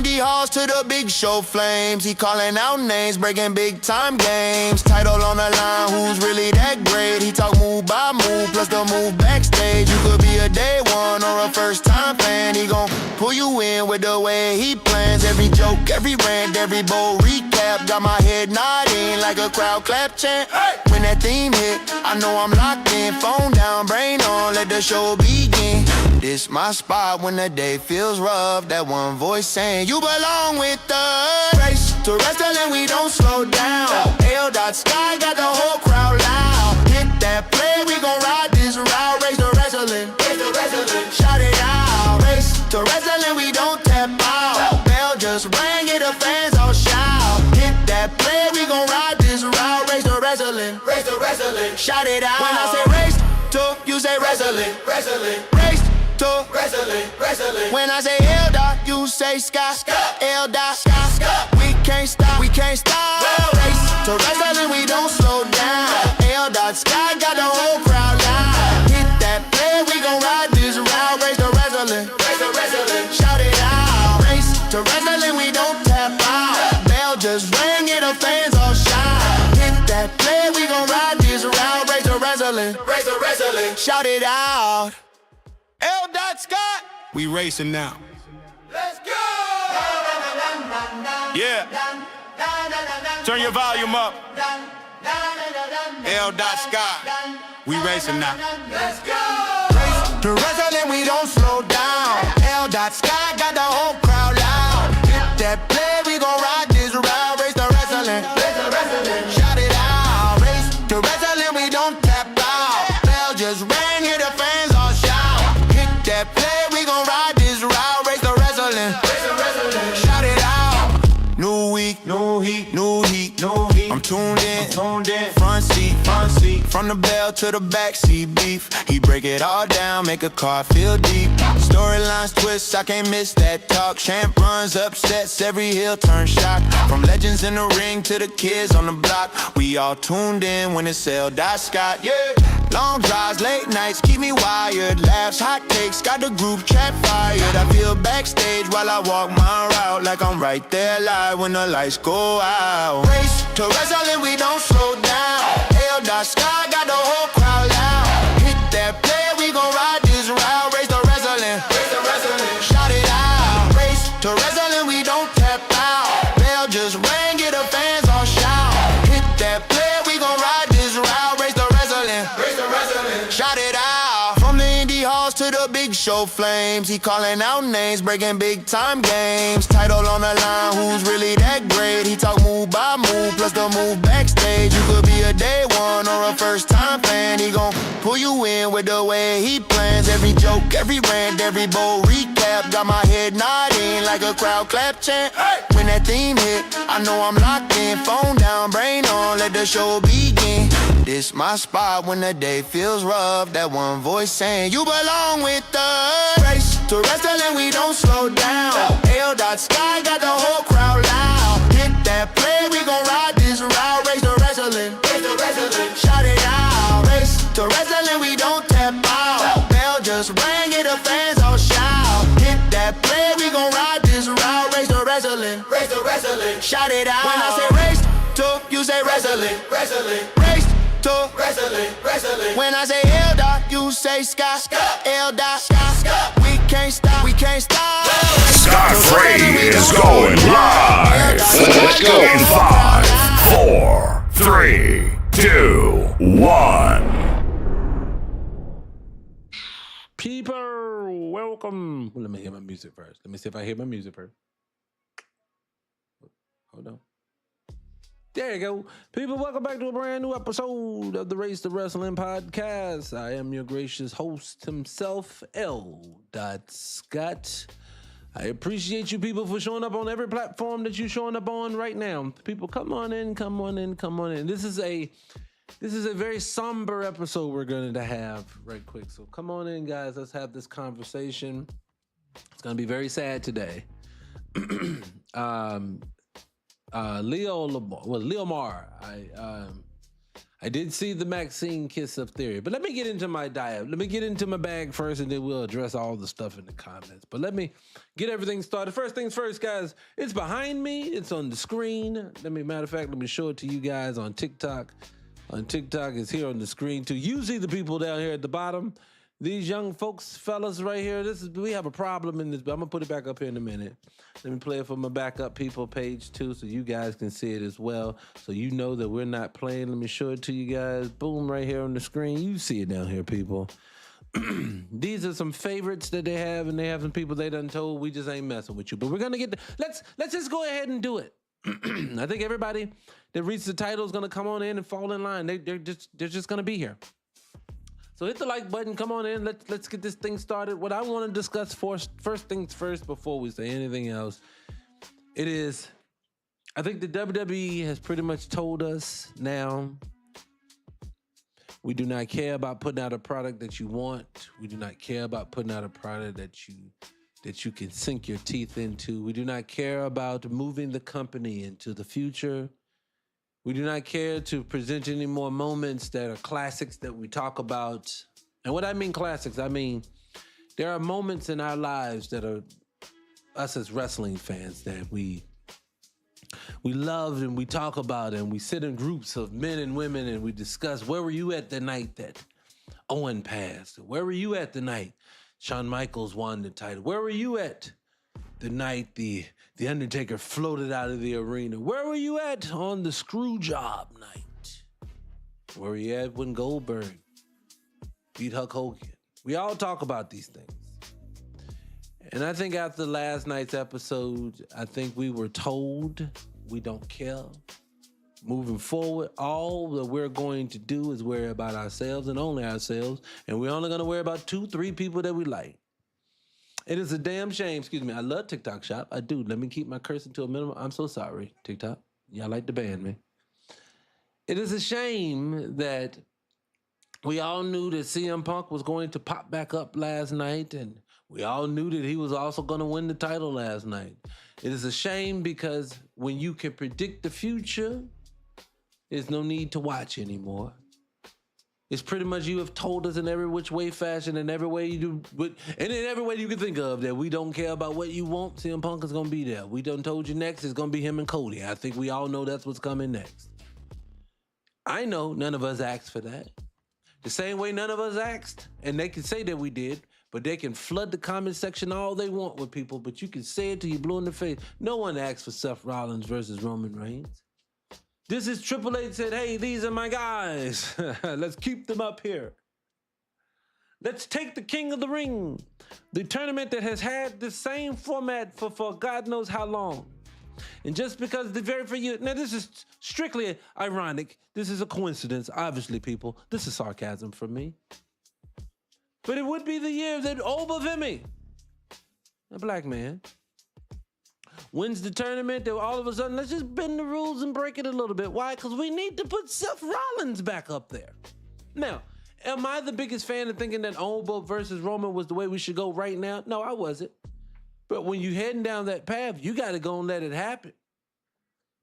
indie halls to the big show flames. He calling out names, breaking big time games. Title on the line, who's really that great? He talk move by move, plus the move backstage. You could be a day one or a first time fan. He gon' pull you in with the way he plans. Every joke, every rant, every bold recap. Got my head nodding like a crowd clap chant. When that theme hit, I know I'm locked in. Phone down, brain on, let the show begin. This my spot when the day feels rough. That one voice saying you belong with us. Race to wrestling, we don't slow down. L.Sky got the whole crowd loud. Hit that play, we gon' ride this route. Race to wrestling, shout it out. Race to wrestling, we don't tap out. Bell just rang it, the fans all shout. Hit that play, we gon' ride this route. Race to wrestling, shout it out. When I say race to, you say wrestling. Race to wrestling. When I say L-Dot, you say Sky. L-Dot, Sky. We can't stop. Race to wrestling, we don't slow down. L-Dot, Sky got the whole crowd loud. Hit that play, we gon' ride this route. Race to wrestling, shout it out. Race to wrestling, we don't tap out. Bell just rang it, the fans all shout. Hit that play, we gon' ride this route. Race to wrestling, shout it out. L.Sky, we racing now. Let's go! Yeah. Turn your volume up. L.Sky, we racing now. Let's go! Race to wrestling, we don't slow down. L.Sky got the whole crowd loud. Hit that play, we gon' ride this route. Race to wrestling, shout it out. Race to wrestling, we don't tap out. Bell just rang, hear the fans all shout. Hit that play, we gon' ride this route. Race to wrestling, shout it out. New week, new heat. I'm tuned in. Front seat. From the bell to the backseat beef. He break it all down, make a car feel deep. Storylines twist, I can't miss that talk. Champ runs, upsets, every heel turn shock. From legends in the ring to the kids on the block. We all tuned in when it's L.Sky. Yeah. Long drives, late nights, keep me wired. Laughs, hot takes, got the group chat fired. I feel backstage while I walk my route, like I'm right there live when the lights go out. Race to wrestling, we don't slow down. L.Sky got the whole crowd loud. Hit that play, we gon' ride this route. Race to wrestling, shout it out. Race to wrestling, we don't tap out. Bell just rang it, the fans all shout. Hit that play, we gon' ride this route. Race to wrestling, shout it out. From the indie halls to the big show flames. He calling out names, breaking big time games. Title on the line, who's really that great? He talk move by move, plus the move backstage. You could be a day one or a first time fan. He gon' pull you in with the way he plans. Every joke, every rant, every bold recap. Got my head nodding like a crowd clap chant. When that theme hit, I know I'm locked in. Phone down, brain on, let the show begin. This my spot when the day feels rough. That one voice saying you belong with us. Race to wrestling, we don't slow down. L.Sky got the whole crowd loud. Hit that play, we gon' ride this route. Race to wrestling, shout it out. Race to wrestling, we don't tap out. Bell just rang it, the fans all shout. Hit that play, we gon' ride this route. Race to wrestling, shout it out. When I say race to, you say wrestling. Race to wrestling. When I say L.Dot, you say Sky. L.Dot, Sky. We can't stop. Sky Free is going live. Let's go. In 5, 4, 3, 2, 1. People, welcome. Let me hear my music first. Let me see if I hear my music first. Hold on. There you go. People, welcome back to a brand new episode of the Race to Wrestling podcast. I am your gracious host himself, L.Scott. I appreciate you people for showing up on every platform that you're showing up on right now. People, come on in. This is a very somber episode we're going to have right quick. So come on in, guys. Let's have this conversation. It's going to be very sad today. Leo Mar. I I did see the Maxine kiss up theory, but let me get into my diet. Let me get into my bag first, and then we'll address all the stuff in the comments. But let me get everything started. First things first, guys. It's behind me. It's on the screen. Matter of fact, let me show it to you guys on TikTok. On TikTok, it's here on the screen too. Usually the people down here at the bottom, these young folks, fellas right here, we have a problem in this, but I'm gonna put it back up here in a minute. Let me play it for my backup people page too, so you guys can see it as well. So you know that we're not playing. Let me show it to you guys. Boom, right here on the screen. You see it down here, people. These are some favorites that they have, and they have some people they done told we just ain't messing with you. But we're gonna get let's just go ahead and do it. I think everybody that reads the title is gonna come on in and fall in line. They're just gonna be here. So hit the like button, come on in, let's get this thing started. What I want to discuss first things first before we say anything else, it is, I think the WWE has pretty much told us now, we do not care about putting out a product that you want. We do not care about putting out a product that you can sink your teeth into. We do not care about moving the company into the future. We do not care to present any more moments that are classics that we talk about. And what I mean classics, I mean, there are moments in our lives that are us as wrestling fans that we love and we talk about, and we sit in groups of men and women and we discuss, where were you at the night that Owen passed? Where were you at the night Shawn Michaels won the title? Where were you at the night the Undertaker floated out of the arena? Where were you at on the screw job night? Where were you at when Goldberg beat Hulk Hogan? We all talk about these things. And I think after last night's episode, I think we were told we don't care. Moving forward, all that we're going to do is worry about ourselves and only ourselves. And we're only going to worry about 2-3 people that we like. It is a damn shame. Excuse me. I love TikTok Shop. I do. Let me keep my cursing to a minimum. I'm so sorry, TikTok. Y'all like to ban me. It is a shame that we all knew that CM Punk was going to pop back up last night, and we all knew that he was also going to win the title last night. It is a shame because when you can predict the future, there's no need to watch anymore. It's pretty much you have told us in every which way fashion, in every way you do, and in every way you can think of, that we don't care about what you want. CM Punk is going to be there. We done told you next it's going to be him and Cody. I think we all know that's what's coming next. I know none of us asked for that. The same way none of us asked, and they can say that we did, but they can flood the comment section all they want with people, but you can say it till you blue in the face. No one asked for Seth Rollins versus Roman Reigns. This is Triple H said, hey, these are my guys. Let's keep them up here. Let's take the King of the Ring, the tournament that has had the same format for God knows how long. And just because the very for you, now this is strictly ironic. This is a coincidence, obviously, people. This is sarcasm from me. But it would be the year that Obafemi, a black man, wins the tournament, that all of a sudden, let's just bend the rules and break it a little bit. Why? Because we need to put Seth Rollins back up there. Now, am I the biggest fan of thinking that Obo versus Roman was the way we should go right now? No, I wasn't. But when you're heading down that path, you got to go and let it happen.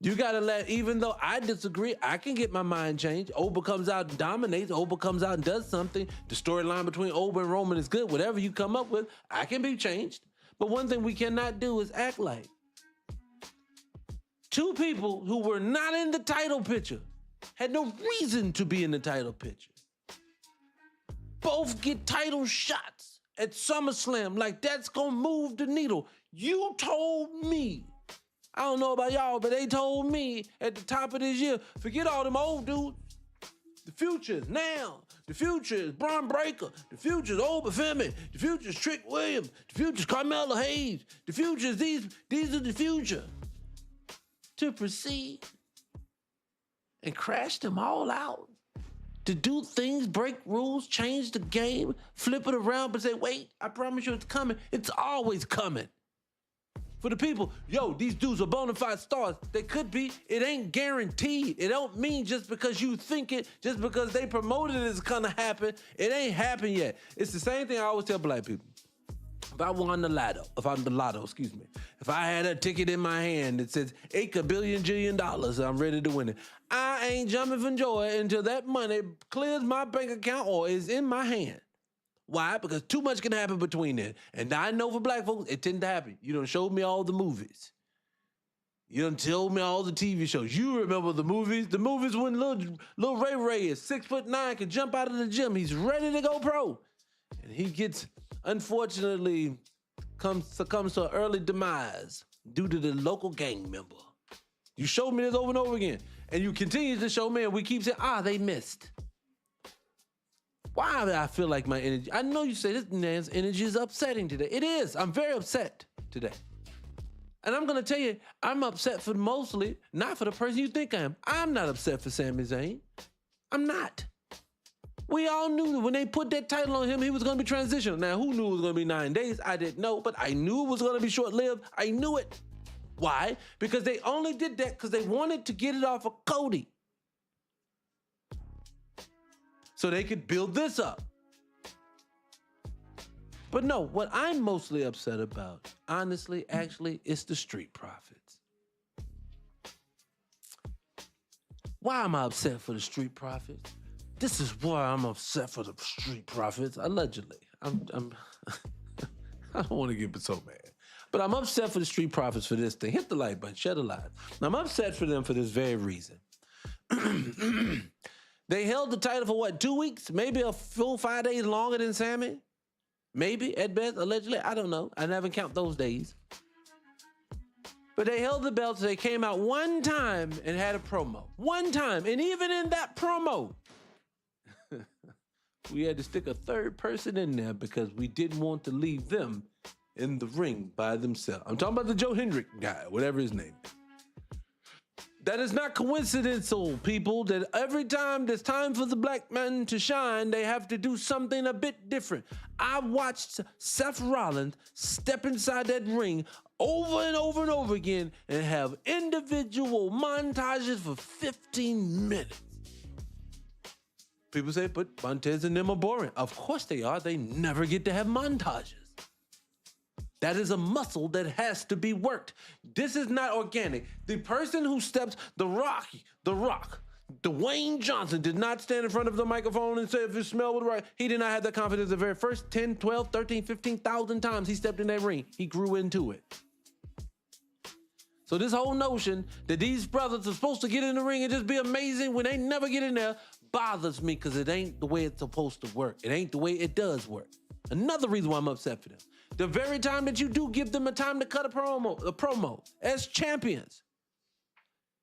You got to let, even though I disagree, I can get my mind changed. Oba comes out and dominates. Oba comes out and does something. The storyline between Oba and Roman is good. Whatever you come up with, I can be changed. But one thing we cannot do is act like two people who were not in the title picture, had no reason to be in the title picture, both get title shots at SummerSlam like that's gonna move the needle. You told me, I don't know about y'all, but they told me at the top of this year, forget all them old dudes. The future is now. The future is Braun Breaker. The future is Obafemi. The future is Trick Williams. The future is Carmelo Hayes. The future is these are the future. To proceed and crash them all out, to do things, break rules, change the game, flip it around, but say, wait, I promise you it's coming. It's always coming. For the people, yo, these dudes are bona fide stars. They could be. It ain't guaranteed. It don't mean just because you think it, just because they promoted it, it's gonna happen. It ain't happened yet. It's the same thing I always tell black people. If I won the lotto, if I had a ticket in my hand that says $8 billion, I'm ready to win it. I ain't jumping for joy until that money clears my bank account or is in my hand. Why? Because too much can happen between then. And I know for black folks, it tends to happen. You done showed me all the movies. You done told me all the TV shows. You remember the movies? The movies when little Ray Ray is 6'9", can jump out of the gym. He's ready to go pro. And he gets, unfortunately, succumbs to an early demise due to the local gang member. You showed me this over and over again. And you continue to show me, and we keep saying, they missed. Why do I feel like my energy? I know you say this man's energy is upsetting today. It is. I'm very upset today. And I'm going to tell you, I'm upset for mostly, not for the person you think I am. I'm not upset for Sami Zayn. I'm not. We all knew that when they put that title on him, he was going to be transitional. Now, who knew it was going to be 9 days? I didn't know, but I knew it was going to be short-lived. I knew it. Why? Because they only did that because they wanted to get it off of Cody. So they could build this up. But no, what I'm mostly upset about, honestly, actually, is the Street Profits. Why am I upset for the Street Profits? This is why I'm upset for the Street Profits, allegedly. I don't want to get so mad. But I'm upset for the Street Profits for this thing. Hit the like button, shed a light. I'm upset for them for this very reason. They held the title for what, 2 weeks? Maybe a full 5 days longer than Sami? Maybe, at best, allegedly. I don't know. I never count those days. But they held the belts. They came out one time and had a promo. One time. And even in that promo, we had to stick a third person in there because we didn't want to leave them in the ring by themselves. I'm talking about the Joe Hendrick guy, whatever his name is. That is not coincidental, people, that every time there's time for the black man to shine, they have to do something a bit different. I watched Seth Rollins step inside that ring over and over and over again and have individual montages for 15 minutes. People say, but Montez and them are boring. Of course they are. They never get to have montages. That is a muscle that has to be worked. This is not organic. The person who steps, The Rock, Dwayne Johnson did not stand in front of the microphone and say if it smelled right. He did not have that confidence the very first 10, 12, 13, 15,000 times he stepped in that ring. He grew into it. So this whole notion that these brothers are supposed to get in the ring and just be amazing when they never get in there bothers me because it ain't the way it's supposed to work. It ain't the way it does work. Another reason why I'm upset for them. The very time that you do give them a time to cut a promo as champions,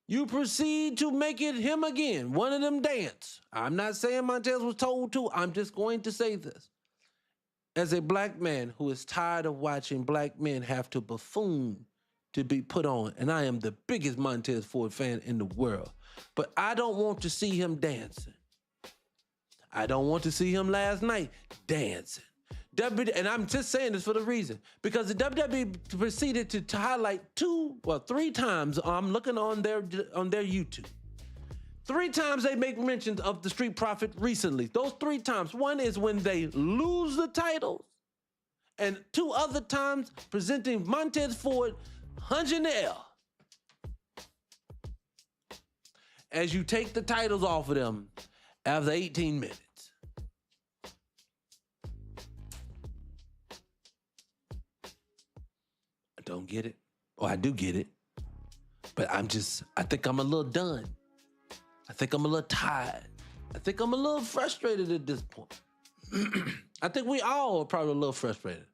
you proceed to make it him again, one of them dance. I'm not saying Montez was told to. I'm just going to say this. As a black man who is tired of watching black men have to buffoon to be put on, and I am the biggest Montez Ford fan in the world, but I don't want to see him dancing. I don't want to see him last night dancing. And I'm just saying this for the reason, because the WWE proceeded to highlight 3 times. I'm looking on their YouTube. 3 times they make mentions of the Street Profit recently. Those 3 times. One is when they lose the titles, and 2 other times presenting Montez Ford hunching the air. As you take the titles off of them after 18 minutes. Don't get it. Or I do get it. But I think I'm a little done. I think I'm a little tired. I think I'm a little frustrated at this point. I think we all are probably a little frustrated.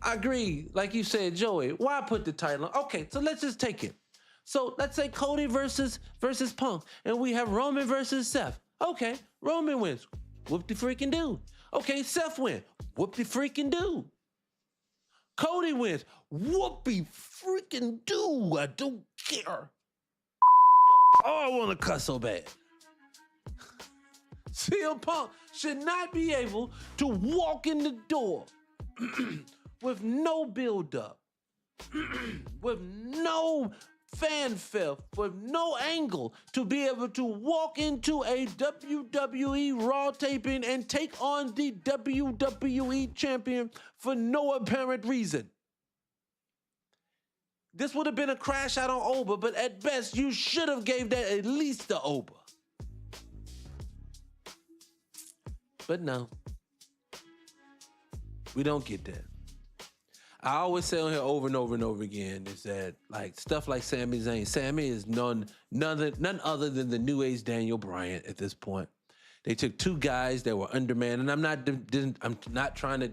I agree. Like you said, Joey, why put the title on? Okay, so let's just take it. So let's say Cody versus Punk, and we have Roman versus Seth. Okay, Roman wins. Whoop-de-freaking-do. Okay, Seth wins. Whoop-de-freaking-do. Cody wins. Whoopie-freaking-do. I don't care. Oh, I want to cuss so bad. CM Punk should not be able to walk in the door with no build-up, with no fanfare, for no angle to be able to walk into a WWE Raw taping and take on the WWE champion for no apparent reason. This would have been a crash out on Oba, but at best, you should have gave that at least to Oba. But no, we don't get that. I always say on here over and over and over again is that like stuff like Sami Zayn. Sami is none other than the new age Daniel Bryan at this point. They took two guys that were undermanned, and I'm not trying to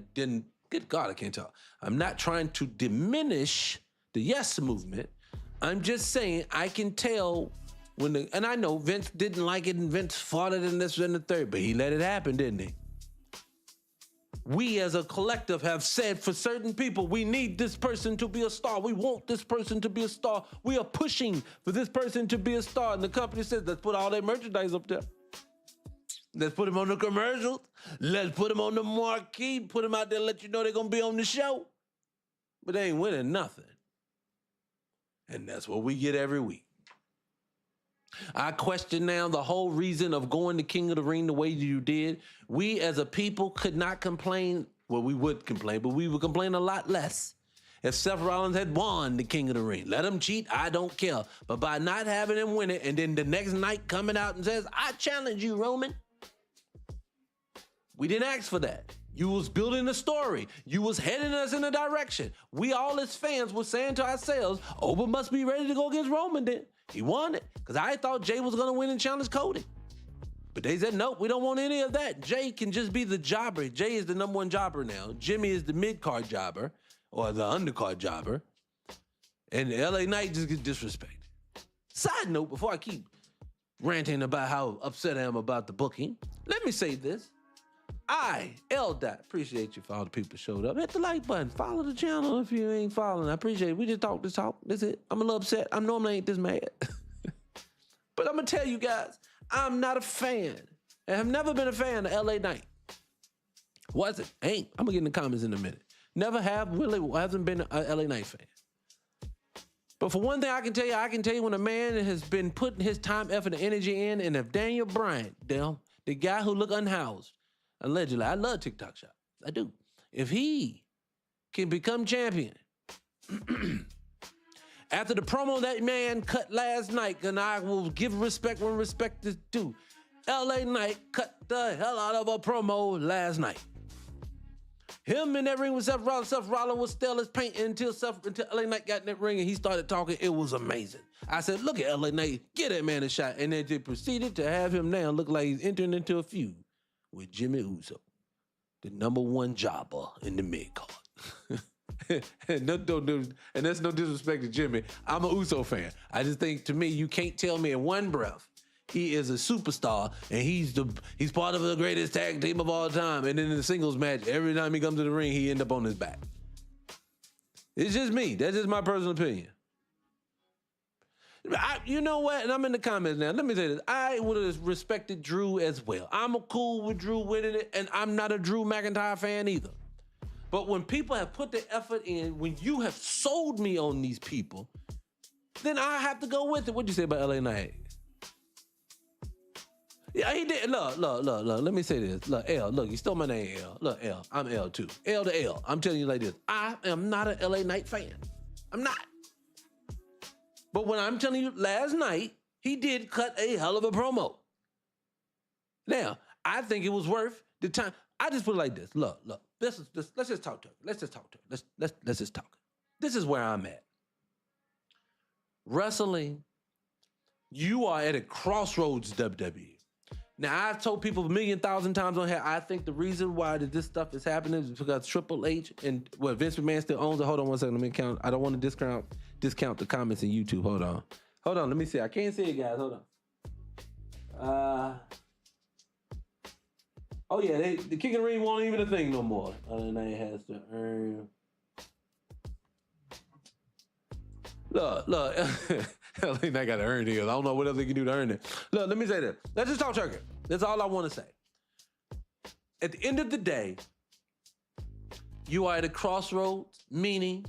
good God, I can't talk. I'm not trying to diminish the Yes movement. I'm just saying I can tell and I know Vince didn't like it and Vince fought it and this and the third, but he let it happen, didn't he? We as a collective have said for certain people, we need this person to be a star. We want this person to be a star. We are pushing for this person to be a star. And the company says, let's put all their merchandise up there. Let's put them on the commercials. Let's put them on the marquee. Put them out there, let you know they're going to be on the show. But they ain't winning nothing. And that's what we get every week. I question now the whole reason of going to King of the Ring the way you did. We as a people could not complain. Well, we would complain, but we would complain a lot less if Seth Rollins had won the King of the Ring. Let him cheat, I don't care. But by not having him win it, and then the next night coming out and says, I challenge you, Roman. We didn't ask for that. You was building a story. You was heading us in a direction. We all as fans were saying to ourselves, Oba must be ready to go against Roman then. He won it, because I thought Jay was going to win and challenge Cody. But they said, nope, we don't want any of that. Jay can just be the jobber. Jay is the number one jobber now. Jimmy is the mid-card jobber, or the undercard jobber. And LA Knight just gets disrespected. Side note, before I keep ranting about how upset I am about the booking, let me say this. L-Dot, appreciate you for all the people that showed up. Hit the like button. Follow the channel if you ain't following. I appreciate it. We just talk this talk. That's it. I'm a little upset. I normally ain't this mad. But I'm going to tell you guys, I'm not a fan. I have never been a fan of LA Knight. Wasn't. Ain't. I'm going to get in the comments in a minute. Never have, really hasn't been a LA Knight fan. But for one thing I can tell you when a man has been putting his time, effort, and energy in, and if Daniel Bryan, the guy who look unhoused, allegedly, I love TikTok Shop. I do. If he can become champion, after the promo that man cut last night, and I will give respect when respect is due, LA Knight cut the hell out of a promo last night. Him in that ring with Seth Rollins. Seth Rollins was stale as paint until LA Knight got in that ring and he started talking. It was amazing. I said, look at LA Knight, get that man a shot. And then they proceeded to have him now look like he's entering into a feud with Jimmy Uso, the number one jobber in the mid-card. and that's no disrespect to Jimmy. I'm a Uso fan. I just think, to me, you can't tell me in one breath he is a superstar and he's part of the greatest tag team of all time. And then in the singles match, every time he comes to the ring, he end up on his back. It's just me. That's just my personal opinion. You know what? And I'm in the comments now. Let me say this. I would have respected Drew as well. I'm cool with Drew winning it, and I'm not a Drew McIntyre fan either. But when people have put the effort in, when you have sold me on these people, then I have to go with it. What'd you say about LA Knight? Yeah, he did. Look. Let me say this. Look, L. Look, you stole my name, L. Look, L. I'm L too. L to L. I'm telling you like this. I am not an LA Knight fan. I'm not. But when I'm telling you, last night, he did cut a hell of a promo. Now, I think it was worth the time. I just put it like this. Look. Let's just talk to him. Let's just talk to him. Let's just talk. This is where I'm at. Wrestling, you are at a crossroads, WWE. Now, I've told people 1,000,000 times on here, I think the reason why this stuff is happening is because Triple H and Vince McMahon still owns it. Hold on one second. Let me count. I don't want to discount the comments in YouTube. Hold on. Let me see. I can't see it, guys. Hold on. Oh, yeah. The King of the Ring won't even a thing no more. Other than they has to earn. Look. I think I got to earn deals. I don't know what else they can do to earn it. Look, let me say this. Let's just talk turkey. That's all I want to say. At the end of the day, you are at a crossroads, meaning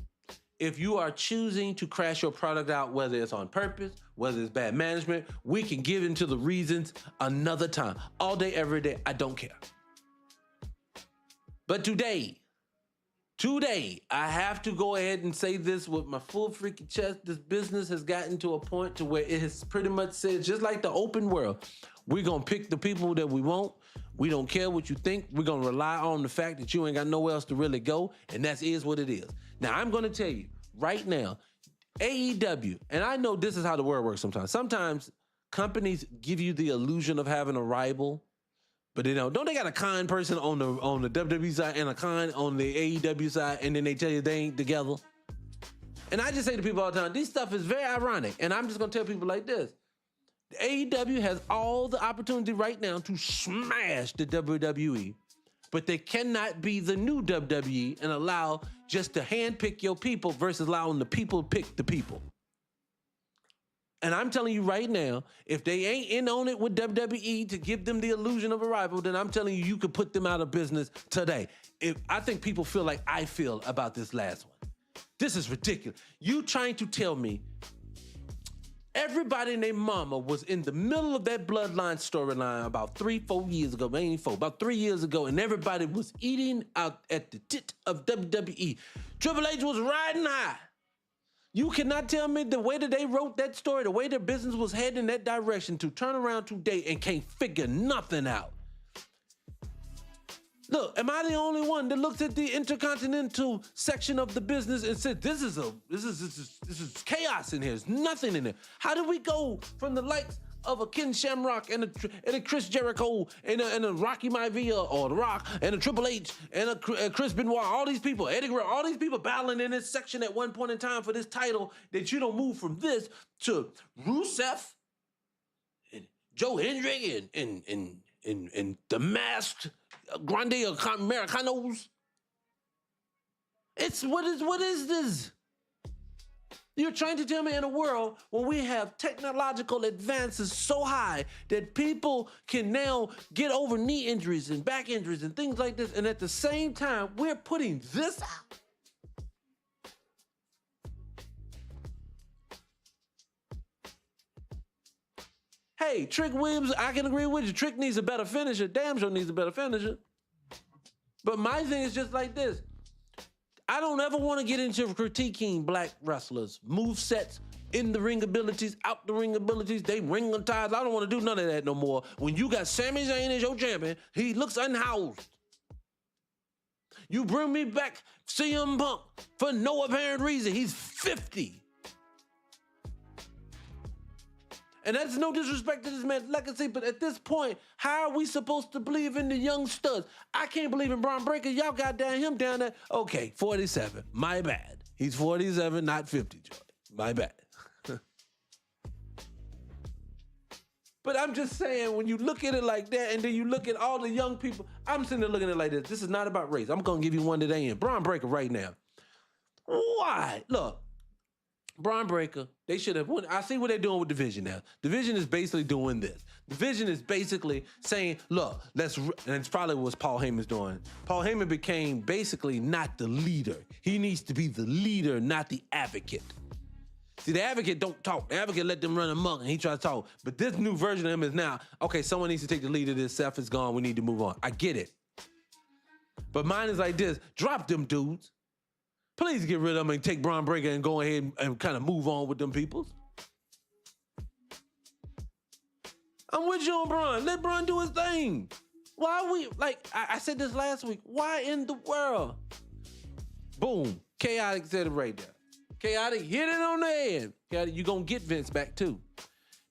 if you are choosing to crash your product out, whether it's on purpose, whether it's bad management, we can give into the reasons another time. All day, every day, I don't care. But today, I have to go ahead and say this with my full freaking chest. This business has gotten to a point to where it has pretty much said, just like the open world, we're going to pick the people that we want. We don't care what you think. We're going to rely on the fact that you ain't got nowhere else to really go, and that is what it is. Now, I'm going to tell you right now, AEW, and I know this is how the world works sometimes. Sometimes companies give you the illusion of having a rival, but they don't they got a kind person on the WWE side and a kind on the AEW side, and then they tell you they ain't together. And I just say to people all the time, this stuff is very ironic, and I'm just going to tell people like this. AEW has all the opportunity right now to smash the WWE, but they cannot be the new WWE and allow just to handpick your people versus allowing the people to pick the people. And I'm telling you right now, if they ain't in on it with WWE to give them the illusion of a rival, then I'm telling you, you could put them out of business today. I think people feel like I feel about this last one. This is ridiculous. You trying to tell me everybody and their mama was in the middle of that bloodline storyline about 3-4 years ago, maybe 4, about 3 years ago, and everybody was eating out at the tit of WWE. Triple H was riding high. You cannot tell me the way that they wrote that story, the way their business was heading in that direction to turn around today and can't figure nothing out. Look, am I the only one that looks at the intercontinental section of the business and said, this is chaos in here. There's nothing in there. How did we go from the likes of a Ken Shamrock and a Chris Jericho and a Rocky Maivia or The Rock and a Triple H and a Chris Benoit, all these people, Eddie Guerrero, all these people battling in this section at one point in time for this title, that you don't move from this to Rusev and Joe Hendrick and the Masked Grande Americanos? What is this? You're trying to tell me in a world where we have technological advances so high that people can now get over knee injuries and back injuries and things like this, and at the same time, we're putting this out? Hey, Trick Williams, I can agree with you. Trick needs a better finisher. Damn sure needs a better finisher. But my thing is just like this. I don't ever want to get into critiquing black wrestlers, move sets, in the ring abilities, out the ring abilities, they ring them ties. I don't want to do none of that no more. When you got Sami Zayn as your champion, he looks unhoused. You bring me back CM Punk for no apparent reason. He's 50. And that's no disrespect to this man's legacy, but at this point, how are we supposed to believe in the young studs? I can't believe in Braun Breaker. Y'all got him down there. Okay, 47. My bad. He's 47, not 50, Joy. My bad. But I'm just saying, when you look at it like that, and then you look at all the young people, I'm sitting there looking at it like this. This is not about race. I'm going to give you one today in. Braun Breaker right now. Why? Look. Braun Breaker, they should have won. I see what they're doing with Division now. Division is basically doing this. Division is basically saying, look, and it's probably what Paul Heyman's doing. Paul Heyman became basically not the leader. He needs to be the leader, not the advocate. See, the advocate don't talk. The advocate let them run amok, and he tries to talk. But this new version of him is now, okay, someone needs to take the lead of this. Seth is gone. We need to move on. I get it. But mine is like this. Drop them dudes. Please get rid of them and take Braun Breaker and go ahead and kind of move on with them peoples. I'm with you on Braun. Let Braun do his thing. Why we, like, I said this last week. Why in the world? Boom. Chaotic said it right there. Chaotic hit it on the head. Chaotic, you're going to get Vince back too.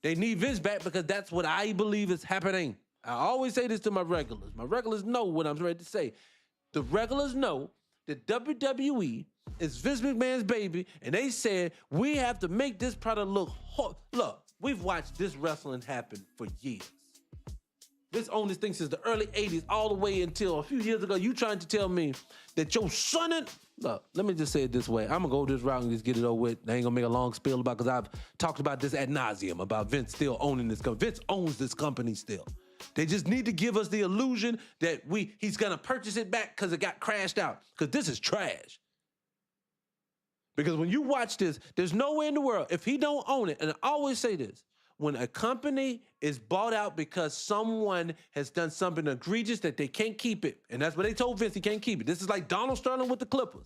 They need Vince back because that's what I believe is happening. I always say this to my regulars. My regulars know what I'm ready to say. The regulars know that WWE is Vince McMahon's baby, and they said, we have to make this product look hot. Look, we've watched this wrestling happen for years. Vince owned this thing since the early 80s, all the way until a few years ago. You trying to tell me that your son and... Look, let me just say it this way. I'm going to go this route and just get it over with. I ain't going to make a long spiel about because I've talked about this ad nauseum, about Vince still owning this company. Vince owns this company still. They just need to give us the illusion that he's going to purchase it back because it got crashed out. Because this is trash. Because when you watch this, there's nowhere in the world, if he don't own it, and I always say this, when a company is bought out because someone has done something egregious that they can't keep it, and that's what they told Vince, he can't keep it. This is like Donald Sterling with the Clippers.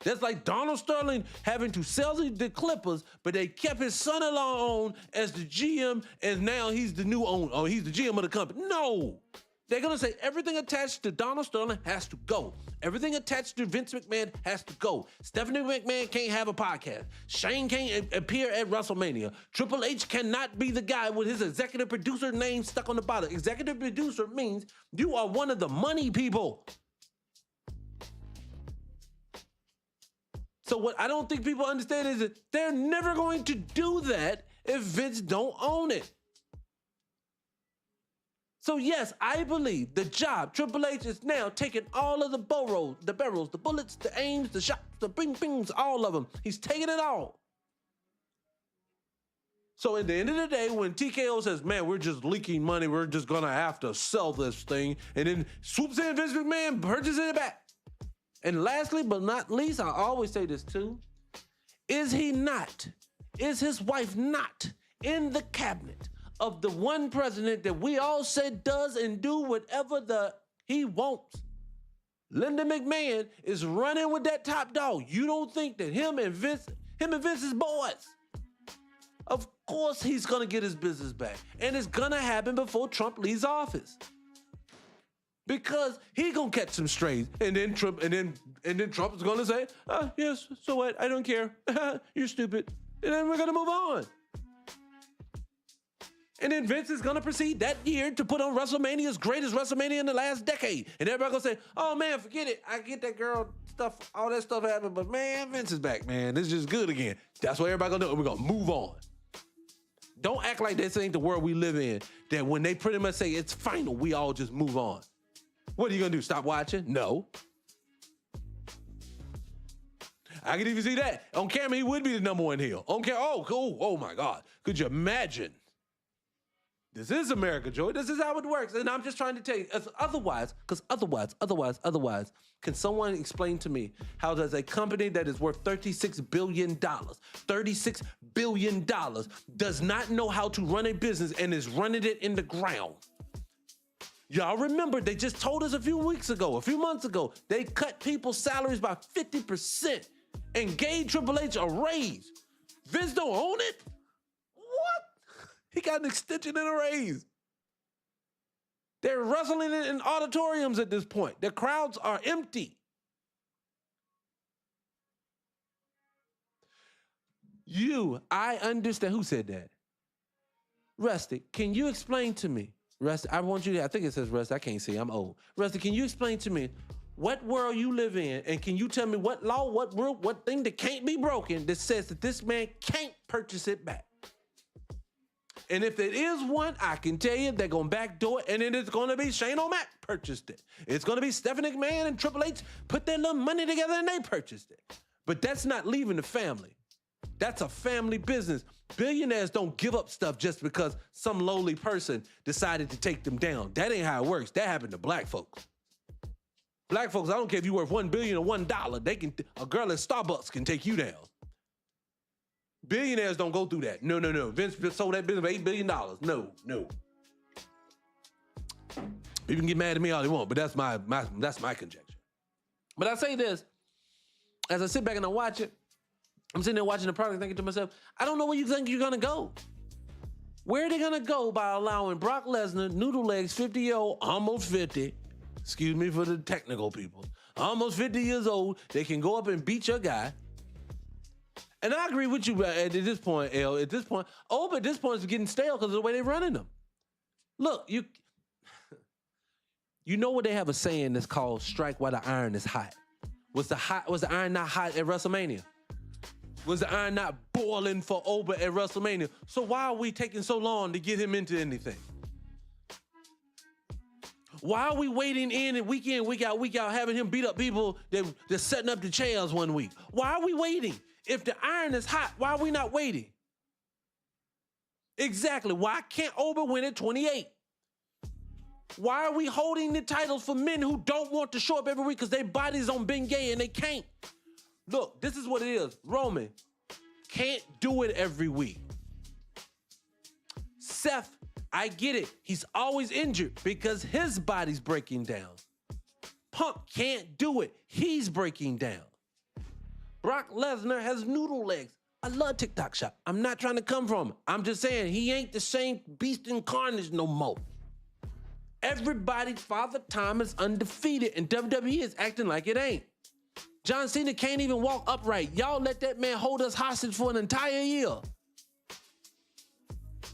That's like Donald Sterling having to sell the Clippers, but they kept his son-in-law on as the GM, and now he's the new owner, or he's the GM of the company. No. They're going to say everything attached to Donald Sterling has to go. Everything attached to Vince McMahon has to go. Stephanie McMahon can't have a podcast. Shane can't appear at WrestleMania. Triple H cannot be the guy with his executive producer name stuck on the bottom. Executive producer means you are one of the money people. So what I don't think people understand is that they're never going to do that if Vince don't own it. So yes, I believe the job, Triple H is now taking all of the barrels, the bullets, the aims, the shots, the bing-bings, all of them. He's taking it all. So at the end of the day, when TKO says, man, we're just leaking money, we're just gonna have to sell this thing, and then swoops in Vince McMahon, purchases it back. And lastly, but not least, I always say this too, is his wife not in the cabinet of the one president that we all said does and do whatever he wants? Linda McMahon is running with that top dog. You don't think that him and Vince's boys, of course he's gonna get his business back. And it's gonna happen before Trump leaves office. Because he gonna catch some strays, and then Trump is gonna say, yes, so what? I don't care. You're stupid. And then we're gonna move on. And then Vince is gonna proceed that year to put on WrestleMania's greatest WrestleMania in the last decade. And everybody gonna say, oh man, forget it. I get that girl stuff, all that stuff happened, but man, Vince is back, man. This is just good again. That's what everybody gonna do, and we're gonna move on. Don't act like this ain't the world we live in, that when they pretty much say it's final, we all just move on. What are you gonna do, stop watching? No. I can even see that. On camera, he would be the number one heel. On camera, oh, cool. Oh my God. Could you imagine? This is America, Joey. This is how it works. And I'm just trying to tell you, otherwise, can someone explain to me how does a company that is worth $36 billion does not know how to run a business and is running it in the ground? Y'all remember, they just told us a few months ago, they cut people's salaries by 50% and gave Triple H a raise. Vince don't own it? What? He got an extension and a raise. They're wrestling in auditoriums at this point. The crowds are empty. I understand. Who said that? Rusty, can you explain to me? Rusty, I think it says Rusty, I can't see, I'm old. Rusty, can you explain to me what world you live in, and can you tell me what law, what rule, what thing that can't be broken that says that this man can't purchase it back? And if it is one, I can tell you they're gonna backdoor it, and then it's gonna be Shane O'Mac purchased it. It's gonna be Stephanie McMahon and Triple H put their little money together and they purchased it. But that's not leaving the family. That's a family business. Billionaires don't give up stuff just because some lowly person decided to take them down. That ain't how it works. That happened to black folks. Black folks, I don't care if you're worth $1 billion or $1, a girl at Starbucks can take you down. Billionaires don't go through that. No. Vince sold that business for $8 billion. No. People can get mad at me all they want, but that's my conjecture. But I say this, as I sit back and I watch it, I'm sitting there watching the product thinking to myself, I don't know where you think you're gonna go. Where are they gonna go by allowing Brock Lesnar, Noodle Legs, 50-year-old, almost 50, excuse me for the technical people, almost 50 years old, they can go up and beat your guy. And I agree with you at this point, L. At this point, it's getting stale because of the way they're running them. Look, you know what they have a saying that's called strike while the iron is hot. Was the iron not hot at WrestleMania? Was the iron not boiling for Oba at WrestleMania? So why are we taking so long to get him into anything? Why are we waiting in week out, having him beat up people that's setting up the chairs one week? Why are we waiting? If the iron is hot, why are we not waiting? Exactly. Why can't Oba win at 28? Why are we holding the titles for men who don't want to show up every week because their body's on Bengay and they can't? Look, this is what it is. Roman can't do it every week. Seth, I get it. He's always injured because his body's breaking down. Punk can't do it. He's breaking down. Brock Lesnar has noodle legs. I love TikTok Shop. I'm not trying to come from him. I'm just saying he ain't the same beast incarnate no more. Everybody's Father Time is undefeated, and WWE is acting like it ain't. John Cena can't even walk upright. Y'all let that man hold us hostage for an entire year.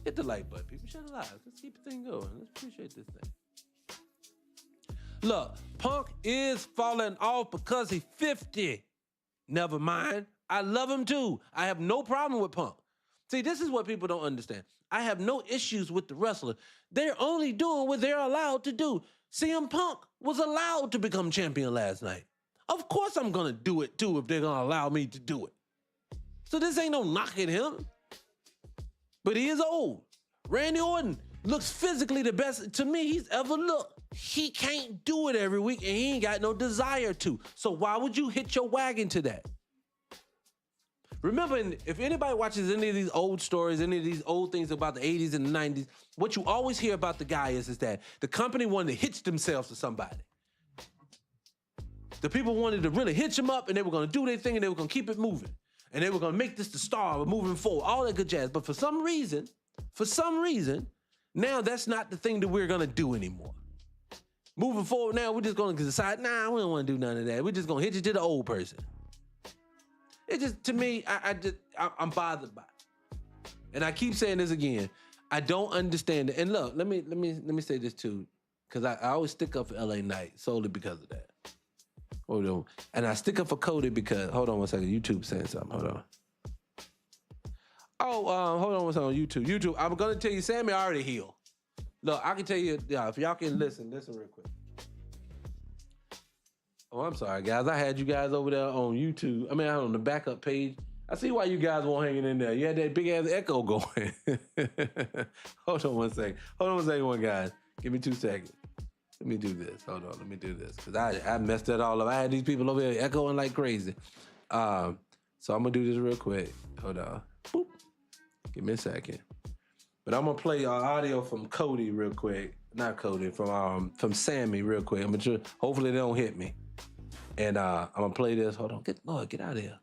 Hit the like button, people. Shut it live. Let's keep the thing going. Let's appreciate this thing. Look, Punk is falling off because he's 50. Never mind. I love him too. I have no problem with Punk. See, this is what people don't understand. I have no issues with the wrestler. They're only doing what they're allowed to do. CM Punk was allowed to become champion last night. Of course I'm going to do it too if they're going to allow me to do it. So this ain't no knock at him. But he is old. Randy Orton looks physically the best to me he's ever looked. He can't do it every week, and he ain't got no desire to. So why would you hitch your wagon to that? Remember, if anybody watches any of these old stories, any of these old things about the 80s and the 90s, what you always hear about the guy is that the company wanted to hitch themselves to somebody. The people wanted to really hitch them up, and they were going to do their thing, and they were going to keep it moving. And they were going to make this the star moving forward, all that good jazz. But for some reason, now that's not the thing that we're going to do anymore. Moving forward now, we're just going to decide, we don't want to do none of that. We're just going to hitch it to the old person. It just, to me, I'm bothered by it. And I keep saying this again. I don't understand it. And look, let me say this too, because I always stick up for LA Knight solely because of that. Hold on. And I stick up for Cody because, hold on one second, YouTube saying something, hold on. Hold on one second on YouTube. YouTube, I'm gonna tell you, Sammy already healed. Look, I can tell you, if y'all can listen real quick. Oh, I'm sorry, guys. I had you guys over there on YouTube. I mean, on the backup page. I see why you guys weren't hanging in there. You had that big ass echo going. Hold on one second, guys. Give me 2 seconds. Let me do this. Hold on, let me do this. Because I messed that all up. I had these people over here echoing like crazy. So I'm going to do this real quick. Hold on. Boop. Give me a second. But I'm going to play audio from Cody real quick. Not Cody, from Sammy real quick. I'm gonna hopefully they don't hit me. And I'm going to play this. Hold on. Get out of here.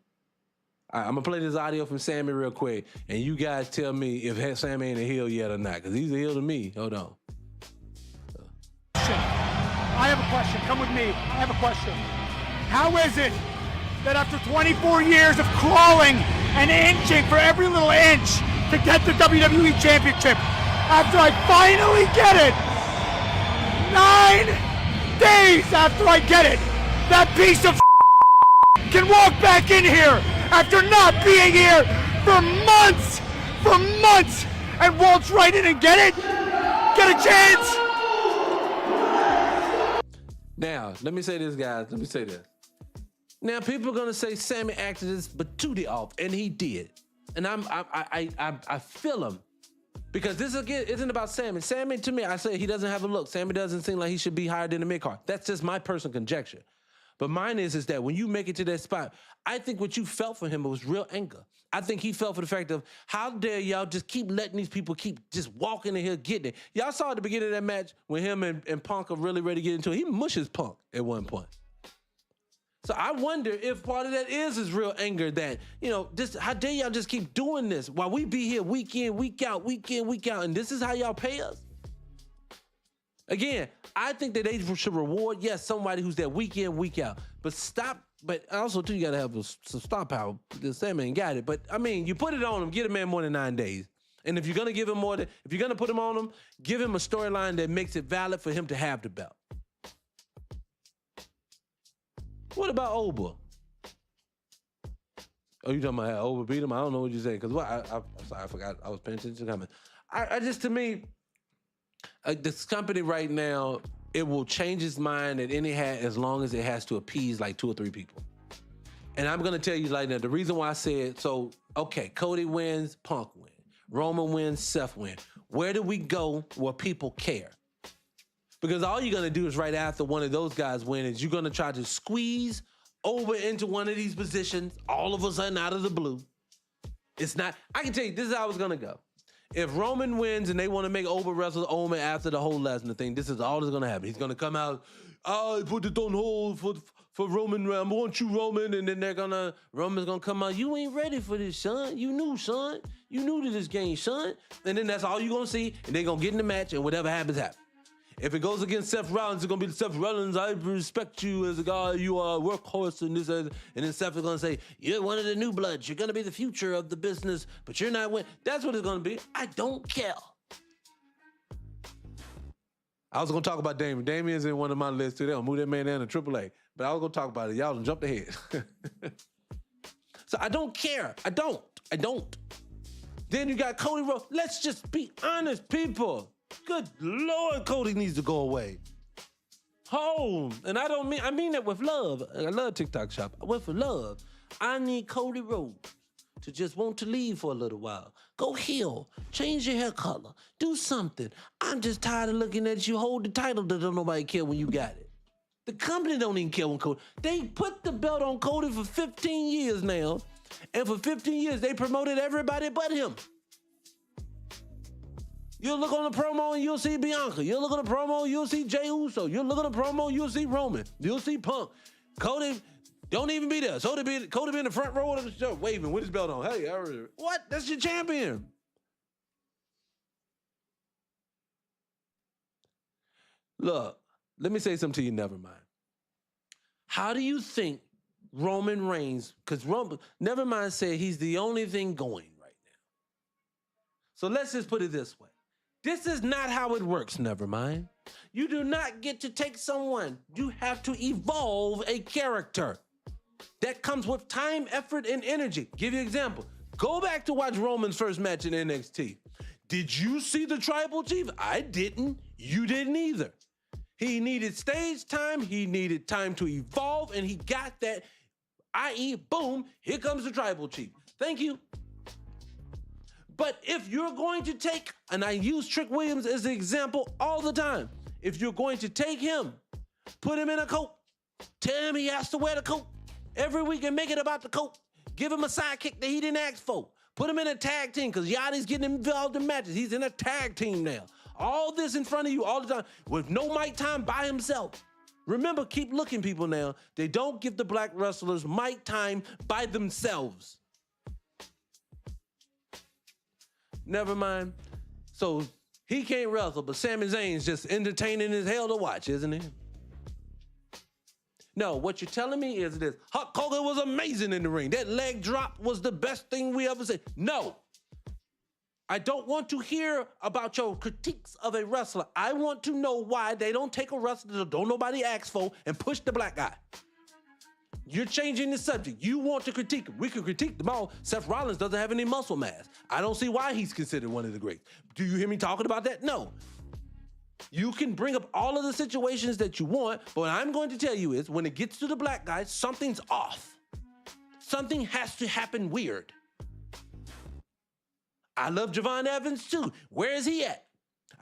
All right, I'm going to play this audio from Sammy real quick. And you guys tell me if Sammy ain't a heel yet or not. Because he's a heel to me. Hold on. I have a question. Come with me. I have a question. How is it that after 24 years of crawling and inching for every little inch to get the WWE Championship, after I finally get it, 9 days after I get it, that piece of can walk back in here after not being here for months, and waltz right in and get it? Get a chance? Now, let me say this, guys. Now, people are gonna say Sammy acted this patootie off, and he did. And I feel him. Because this, again, isn't about Sammy. Sammy, to me, I say he doesn't have a look. Sammy doesn't seem like he should be higher than the mid-card. That's just my personal conjecture. But mine is that when you make it to that spot, I think what you felt for him was real anger. I think he felt for the fact of, how dare y'all just keep letting these people keep just walking in here getting it. Y'all saw at the beginning of that match when him and Punk are really ready to get into it. He mushes Punk at one point. So I wonder if part of that is his real anger that, just how dare y'all just keep doing this while we be here week in, week out, and this is how y'all pay us? Again, I think that they should reward, yes, somebody who's there week in, week out. But also, too, you got to have some star power. The Sammy ain't got it. But, I mean, you put it on him, get a man more than 9 days. And if you're going to give him if you're going to put him on him, give him a storyline that makes it valid for him to have the belt. What about Oba? Oh, you talking about how Oba beat him? I don't know what you're saying. Because I'm sorry, I forgot. I was paying attention to comment. To me, this company right now, it will change its mind at any hat as long as it has to appease like 2 or 3 people. And I'm going to tell you like that. The reason why I said, Cody wins, Punk wins. Roman wins, Seth wins. Where do we go where people care? Because all you're going to do is right after one of those guys wins, you're going to try to squeeze Oba into one of these positions all of a sudden out of the blue. It's not, I can tell you, this is how it's gonna go. If Roman wins and they want to make Oba wrestle Omen after the whole Lesnar thing, this is all that's gonna happen. He's gonna come out, I put it on hold for Roman, I want you, Roman, and then Roman's gonna come out, you ain't ready for this, son. You knew, son. You knew to this game, son. And then that's all you're gonna see, and they're gonna get in the match, and whatever happens, happens. If it goes against Seth Rollins, it's gonna be Seth Rollins. I respect you as a guy. You are a workhorse, and then Seth is gonna say, "You're one of the new bloods. You're gonna be the future of the business, but you're not winning." That's what it's gonna be. I don't care. I was gonna talk about Damien. Damien's in one of my lists too. They'll move that man down to AAA. But I was gonna talk about it. Y'all done jumped ahead. So I don't care. I don't. Then you got Cody Rhodes. Let's just be honest, people. Good Lord, Cody needs to go away. Home. And I mean that with love. I love TikTok shop. With love. I need Cody Rhodes to just want to leave for a little while. Go heal. Change your hair color. Do something. I'm just tired of looking at you hold the title that don't nobody care when you got it. The company don't even care when Cody. They put the belt on Cody for 15 years now. And for 15 years, they promoted everybody but him. You'll look on the promo and you'll see Bianca. You'll look on the promo, you'll see Jey Uso. You'll look on the promo, you'll see Roman. You'll see Punk. Cody, don't even be there. Cody be in the front row of the show, waving with his belt on. Hey, what? That's your champion. Look, let me say something to you, never mind. How do you think Roman Reigns, because Nevermind said he's the only thing going right now. So let's just put it this way. This is not how it works, Nevermind. You do not get to take someone. You have to evolve a character. That comes with time, effort, and energy. Give you an example. Go back to watch Roman's first match in NXT. Did you see the Tribal Chief? I didn't. You didn't either. He needed stage time. He needed time to evolve, and he got that. I.e., boom, here comes the Tribal Chief. Thank you. But if you're going to take, and I use Trick Williams as an example all the time, if you're going to take him, put him in a coat, tell him he has to wear the coat every week and make it about the coat, give him a sidekick that he didn't ask for, put him in a tag team because Yachty's getting involved in matches. He's in a tag team now. All this in front of you all the time with no mic time by himself. Remember, keep looking, people now. They don't give the black wrestlers mic time by themselves. Never mind. So he can't wrestle, but Sami Zayn's just entertaining as hell to watch, isn't he? No, what you're telling me is this. Hulk Hogan was amazing in the ring. That leg drop was the best thing we ever said. No. I don't want to hear about your critiques of a wrestler. I want to know why they don't take a wrestler that don't nobody ask for and push the black guy. You're changing the subject. You want to critique him. We can critique them all. Seth Rollins doesn't have any muscle mass. I don't see why he's considered one of the greats. Do you hear me talking about that? No. You can bring up all of the situations that you want, but what I'm going to tell you is when it gets to the black guy, something's off. Something has to happen weird. I love Javon Evans too. Where is he at?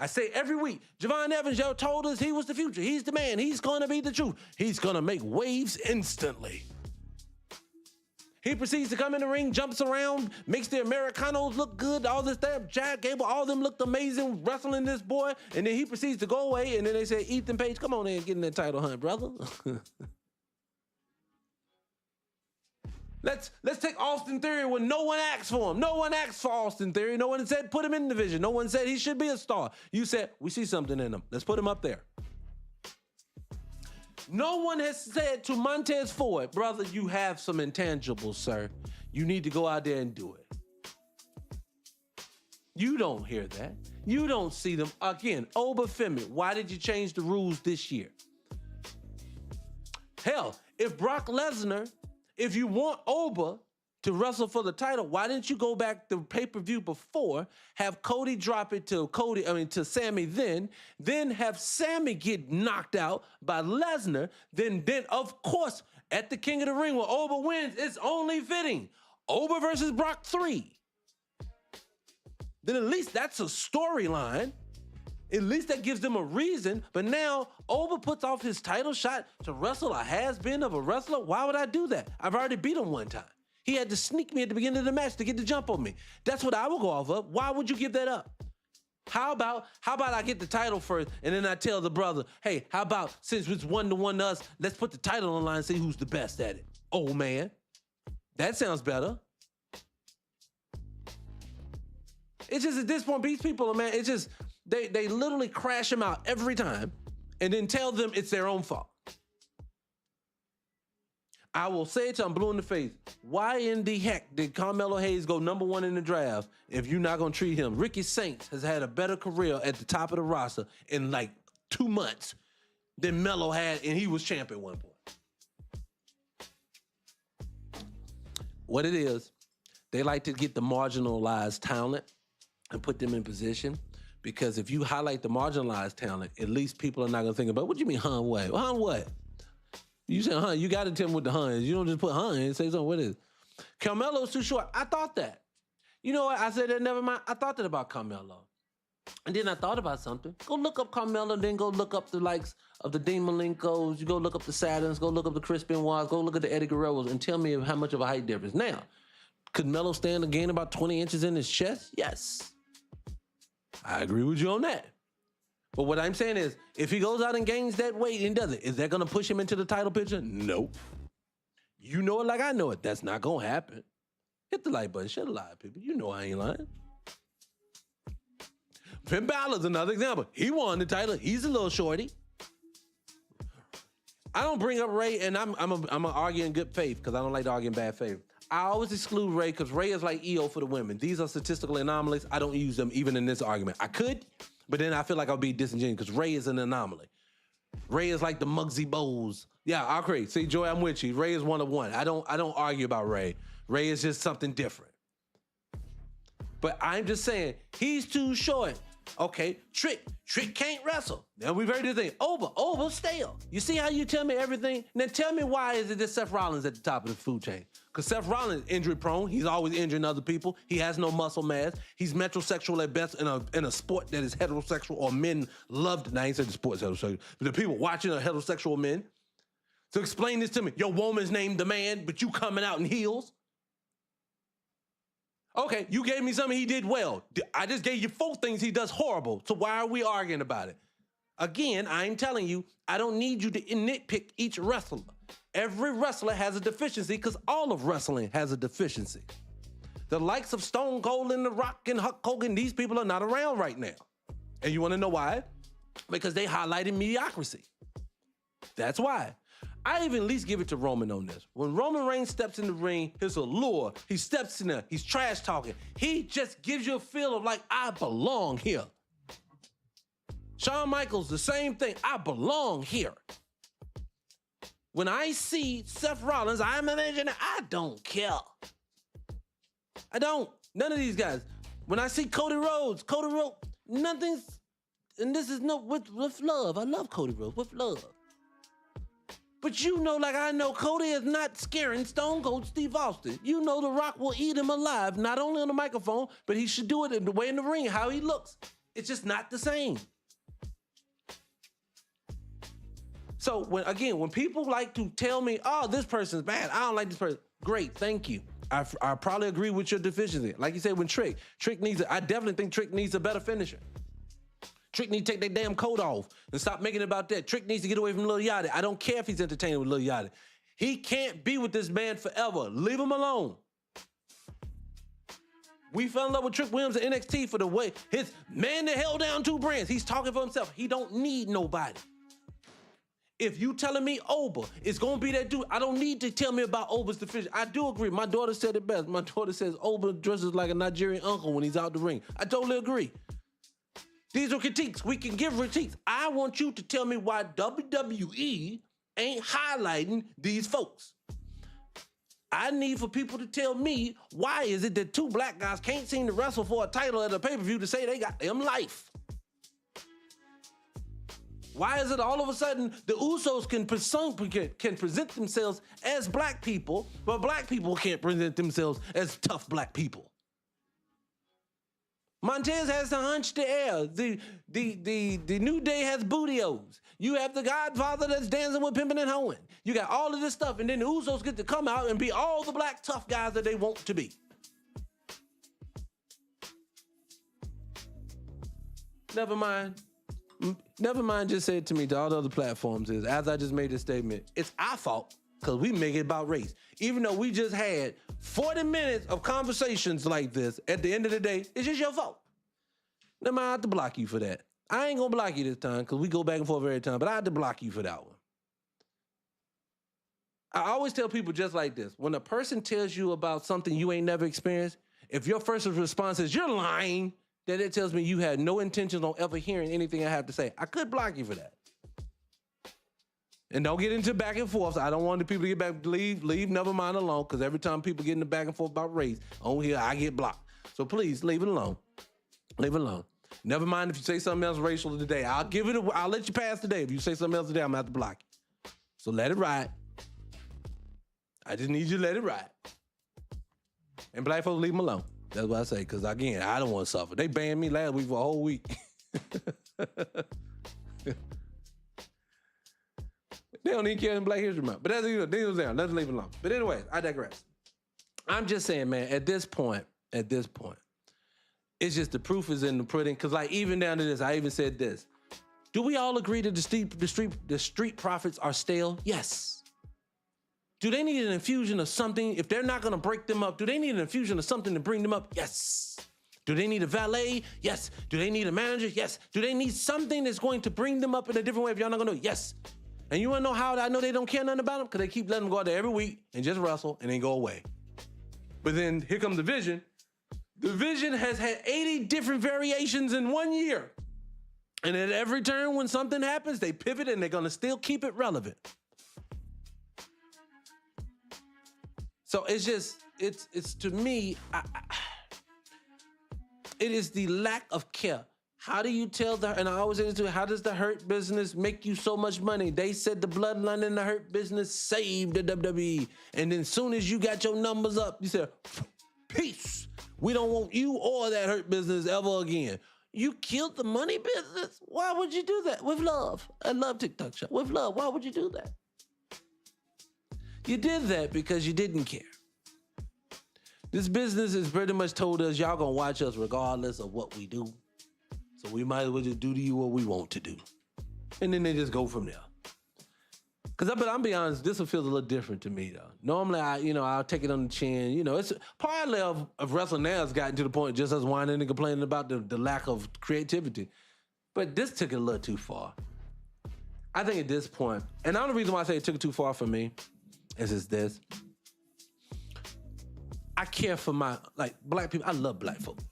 I say every week, Javon Evans, y'all told us he was the future. He's the man. He's going to be the truth. He's going to make waves instantly. He proceeds to come in the ring, jumps around, makes the Americanos look good, all this stuff. Chad Gable, all of them looked amazing wrestling this boy. And then he proceeds to go away. And then they say, Ethan Page, come on in and get in that title hunt, brother. Let's take Austin Theory when no one asked for him. No one asked for Austin Theory. No one said put him in the division. No one said he should be a star. You said, we see something in him. Let's put him up there. No one has said to Montez Ford, brother, you have some intangibles, sir. You need to go out there and do it. You don't hear that. You don't see them. Again, Oba Femi, why did you change the rules this year? Hell, if Brock Lesnar, if you want Oba to wrestle for the title, why didn't you go back the pay-per-view before, have Cody drop it to Sammy then have Sammy get knocked out by Lesnar, then of course, at the King of the Ring when Oba wins, it's only fitting. Oba versus Brock 3. Then at least that's a storyline. At least that gives them a reason. But now Oba puts off his title shot to wrestle a has-been of a wrestler. Why would I do that? I've already beat him one time. He had to sneak me at the beginning of the match to get the jump on me. That's what I will go off of. Why would you give that up? How about I get the title first and then I tell the brother, hey, how about since it's 1-1 to us, let's put the title on the line and see who's the best at it. Oh man, that sounds better. It's just at this point, these people, man, it's just, they literally crash them out every time and then tell them it's their own fault. I will say it till I'm blue in the face. Why in the heck did Carmelo Hayes go #1 in the draft if you're not going to treat him? Ricky Saints has had a better career at the top of the roster in like 2 months than Melo had, and he was champ at one point. What it is, they like to get the marginalized talent and put them in position, because if you highlight the marginalized talent, at least people are not going to think about, what do you mean, huh, what? Well, huh, what? You say, huh, you got to tell them what the huh is. You don't just put huh in and say something, what is it? Carmelo's too short. I thought that. You know what? I said that, never mind. I thought that about Carmelo. And then I thought about something. Go look up Carmelo, then go look up the likes of the Dean Malenkos. You go look up the Saturns, go look up the Chris Benoits, go look at the Eddie Guerreros and tell me how much of a height difference. Now, could Melo stand to gain about 20 inches in his chest? Yes. I agree with you on that. But what I'm saying is, if he goes out and gains that weight and does it, is that going to push him into the title picture? Nope. You know it like I know it. That's not going to happen. Hit the like button. Shut a lie, people. You know I ain't lying. Finn Balor's another example. He won the title. He's a little shorty. I don't bring up Ray, and I'm a argue in good faith because I don't like to argue in bad faith. I always exclude Ray because Ray is like EO for the women. These are statistical anomalies. I don't use them even in this argument. I could, but then I feel like I'll be disingenuous because Ray is an anomaly. Ray is like the Muggsy Bogues. Yeah, I'll create. See, Joy, I'm with you. Ray is one of one. I don't argue about Ray. Ray is just something different. But I'm just saying, he's too short. Okay, Trick can't wrestle. Now we've heard this thing. Over, stale. You see how you tell me everything? Now tell me why is it that Seth Rollins at the top of the food chain? Because Seth Rollins is injury prone. He's always injuring other people. He has no muscle mass. He's metrosexual at best in a sport that is heterosexual or men loved. Now I ain't said the sport's heterosexual, but the people watching are heterosexual men. So explain this to me. Your woman's named the man, but you coming out in heels? Okay, you gave me something he did well. I just gave you 4 things he does horrible. So why are we arguing about it? Again, I'm telling you, I don't need you to nitpick each wrestler. Every wrestler has a deficiency because all of wrestling has a deficiency. The likes of Stone Cold and The Rock and Hulk Hogan, these people are not around right now. And you want to know why? Because they highlighted mediocrity. That's why. I even at least give it to Roman on this. When Roman Reigns steps in the ring, his allure, he steps in there, he's trash talking. He just gives you a feel of like, I belong here. Shawn Michaels, the same thing. I belong here. When I see Seth Rollins, I'm imagining, I don't care. I don't. None of these guys. When I see Cody Rhodes, nothing's, and this is with love. I love Cody Rhodes, with love. But you know, like I know, Cody is not scaring Stone Cold Steve Austin. You know The Rock will eat him alive, not only on the microphone, but he should do it in the way in the ring, how he looks. It's just not the same. So when people like to tell me, oh, this person's bad, I don't like this person. Great, thank you. I probably agree with your deficiency. Like you said, when Trick needs I definitely think Trick needs a better finisher. Trick needs to take that damn coat off and stop making it about that. Trick needs to get away from Lil Yachty. I don't care if he's entertaining with Lil Yachty. He can't be with this man forever. Leave him alone. We fell in love with Trick Williams at NXT for the way his man that held down 2 brands. He's talking for himself. He don't need nobody. If you telling me Oba is gonna be that dude, I don't need to tell me about Oba's deficiency. I do agree. My daughter said it best. My daughter says Oba dresses like a Nigerian uncle when he's out the ring. I totally agree. These are critiques. We can give critiques. I want you to tell me why WWE ain't highlighting these folks. I need for people to tell me why is it that 2 black guys can't seem to wrestle for a title at a pay-per-view to say they got them life? Why is it all of a sudden the Usos can present themselves as black people, but black people can't present themselves as tough black people? Montez has to hunch the air. The New Day has Bootios. You have the Godfather that's dancing with Pimpin' and Hoeing. You got all of this stuff, and then the Usos get to come out and be all the black tough guys that they want to be. Never mind. Just said to me to all the other platforms is, as I just made this statement, it's our fault because we make it about race. Even though we just had 40 minutes of conversations like this, at the end of the day, it's just your fault. Then I have to block you for that. I ain't gonna block you this time because we go back and forth every time, but I have to block you for that one. I always tell people just like this. When a person tells you about something you ain't never experienced, if your first response is, you're lying, then it tells me you had no intentions on ever hearing anything I have to say. I could block you for that. And don't get into back and forth. I don't want the people to get back, leave never mind alone, because every time people get into back and forth about race, on here, I get blocked. So please, leave it alone. Leave it alone. Never mind if you say something else racial today. I'll let you pass today. If you say something else today, I'm going to have to block you. So let it ride. I just need you to let it ride. And black folks, leave them alone. That's what I say, because again, I don't want to suffer. They banned me last week for a whole week. They don't even care in Black History Month. But that's deals down. Let's leave it alone. But anyway, I digress. I'm just saying, man, at this point, it's just the proof is in the pudding. Because like even down to this, I even said this. Do we all agree that the street profits are stale? Yes. Do they need an infusion of something? If they're not going to break them up, do they need an infusion of something to bring them up? Yes. Do they need a valet? Yes. Do they need a manager? Yes. Do they need something that's going to bring them up in a different way if y'all not going to do it? Yes. And you want to know how I know they don't care nothing about them? Because they keep letting them go out there every week and just wrestle and then go away. But then here comes the Vision. The Vision has had 80 different variations in 1 year. And at every turn when something happens, they pivot and they're going to still keep it relevant. So it's just, it's to me, it is the lack of care. How do you tell and I always say this too, how does the Hurt Business make you so much money? They said the bloodline in the Hurt Business saved the WWE. And then as soon as you got your numbers up, you said, peace. We don't want you or that Hurt Business ever again. You killed the money business? Why would you do that? With love. I love TikTok Shop. With love, why would you do that? You did that because you didn't care. This business has pretty much told us y'all gonna watch us regardless of what we do. So we might as well just do to you what we want to do. And then they just go from there. But I'm be honest, this one feels a little different to me though. Normally I'll take it on the chin. It's partly of wrestling now has gotten to the point just us whining and complaining about the lack of creativity. But this took it a little too far. I think at this point, and the only reason why I say it took it too far for me is this. I care for black people. I love black folks.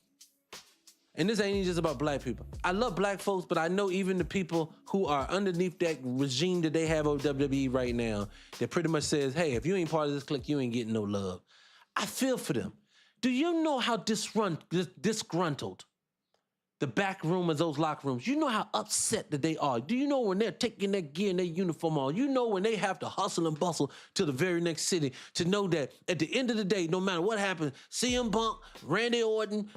And this ain't even just about black people. I love black folks, but I know even the people who are underneath that regime that they have over WWE right now, that pretty much says, hey, if you ain't part of this clique, you ain't getting no love. I feel for them. Do you know how disgruntled the back room of those locker rooms? You know how upset that they are. Do you know when they're taking their gear and their uniform on? You know when they have to hustle and bustle to the very next city to know that at the end of the day, no matter what happens, CM Punk, Randy Orton,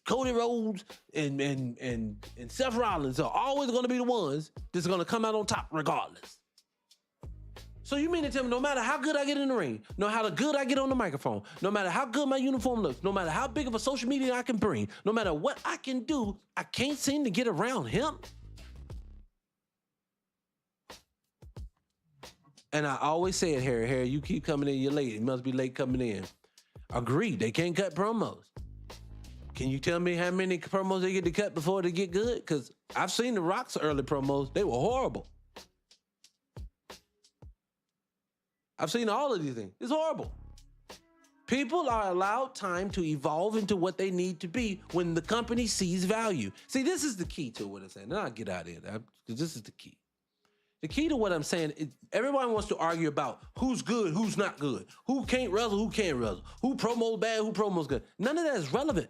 Cody Rhodes, and Seth Rollins are always going to be the ones that's going to come out on top regardless. So you mean to tell me no matter how good I get in the ring, no matter how good I get on the microphone, no matter how good my uniform looks, no matter how big of a social media I can bring, no matter what I can do, I can't seem to get around him? And I always say it, Harry, you keep coming in, you're late. You must be late coming in. Agreed, they can't cut promos. Can you tell me how many promos they get to cut before they get good? Because I've seen The Rock's early promos. They were horrible. I've seen all of these things. It's horrible. People are allowed time to evolve into what they need to be when the company sees value. See, this is the key to what I'm saying. And I'll get out of here, because this is the key. The key to what I'm saying is everyone wants to argue about who's good, who's not good, who can't wrestle, who can't wrestle, who promos bad, who promos good. None of that is relevant.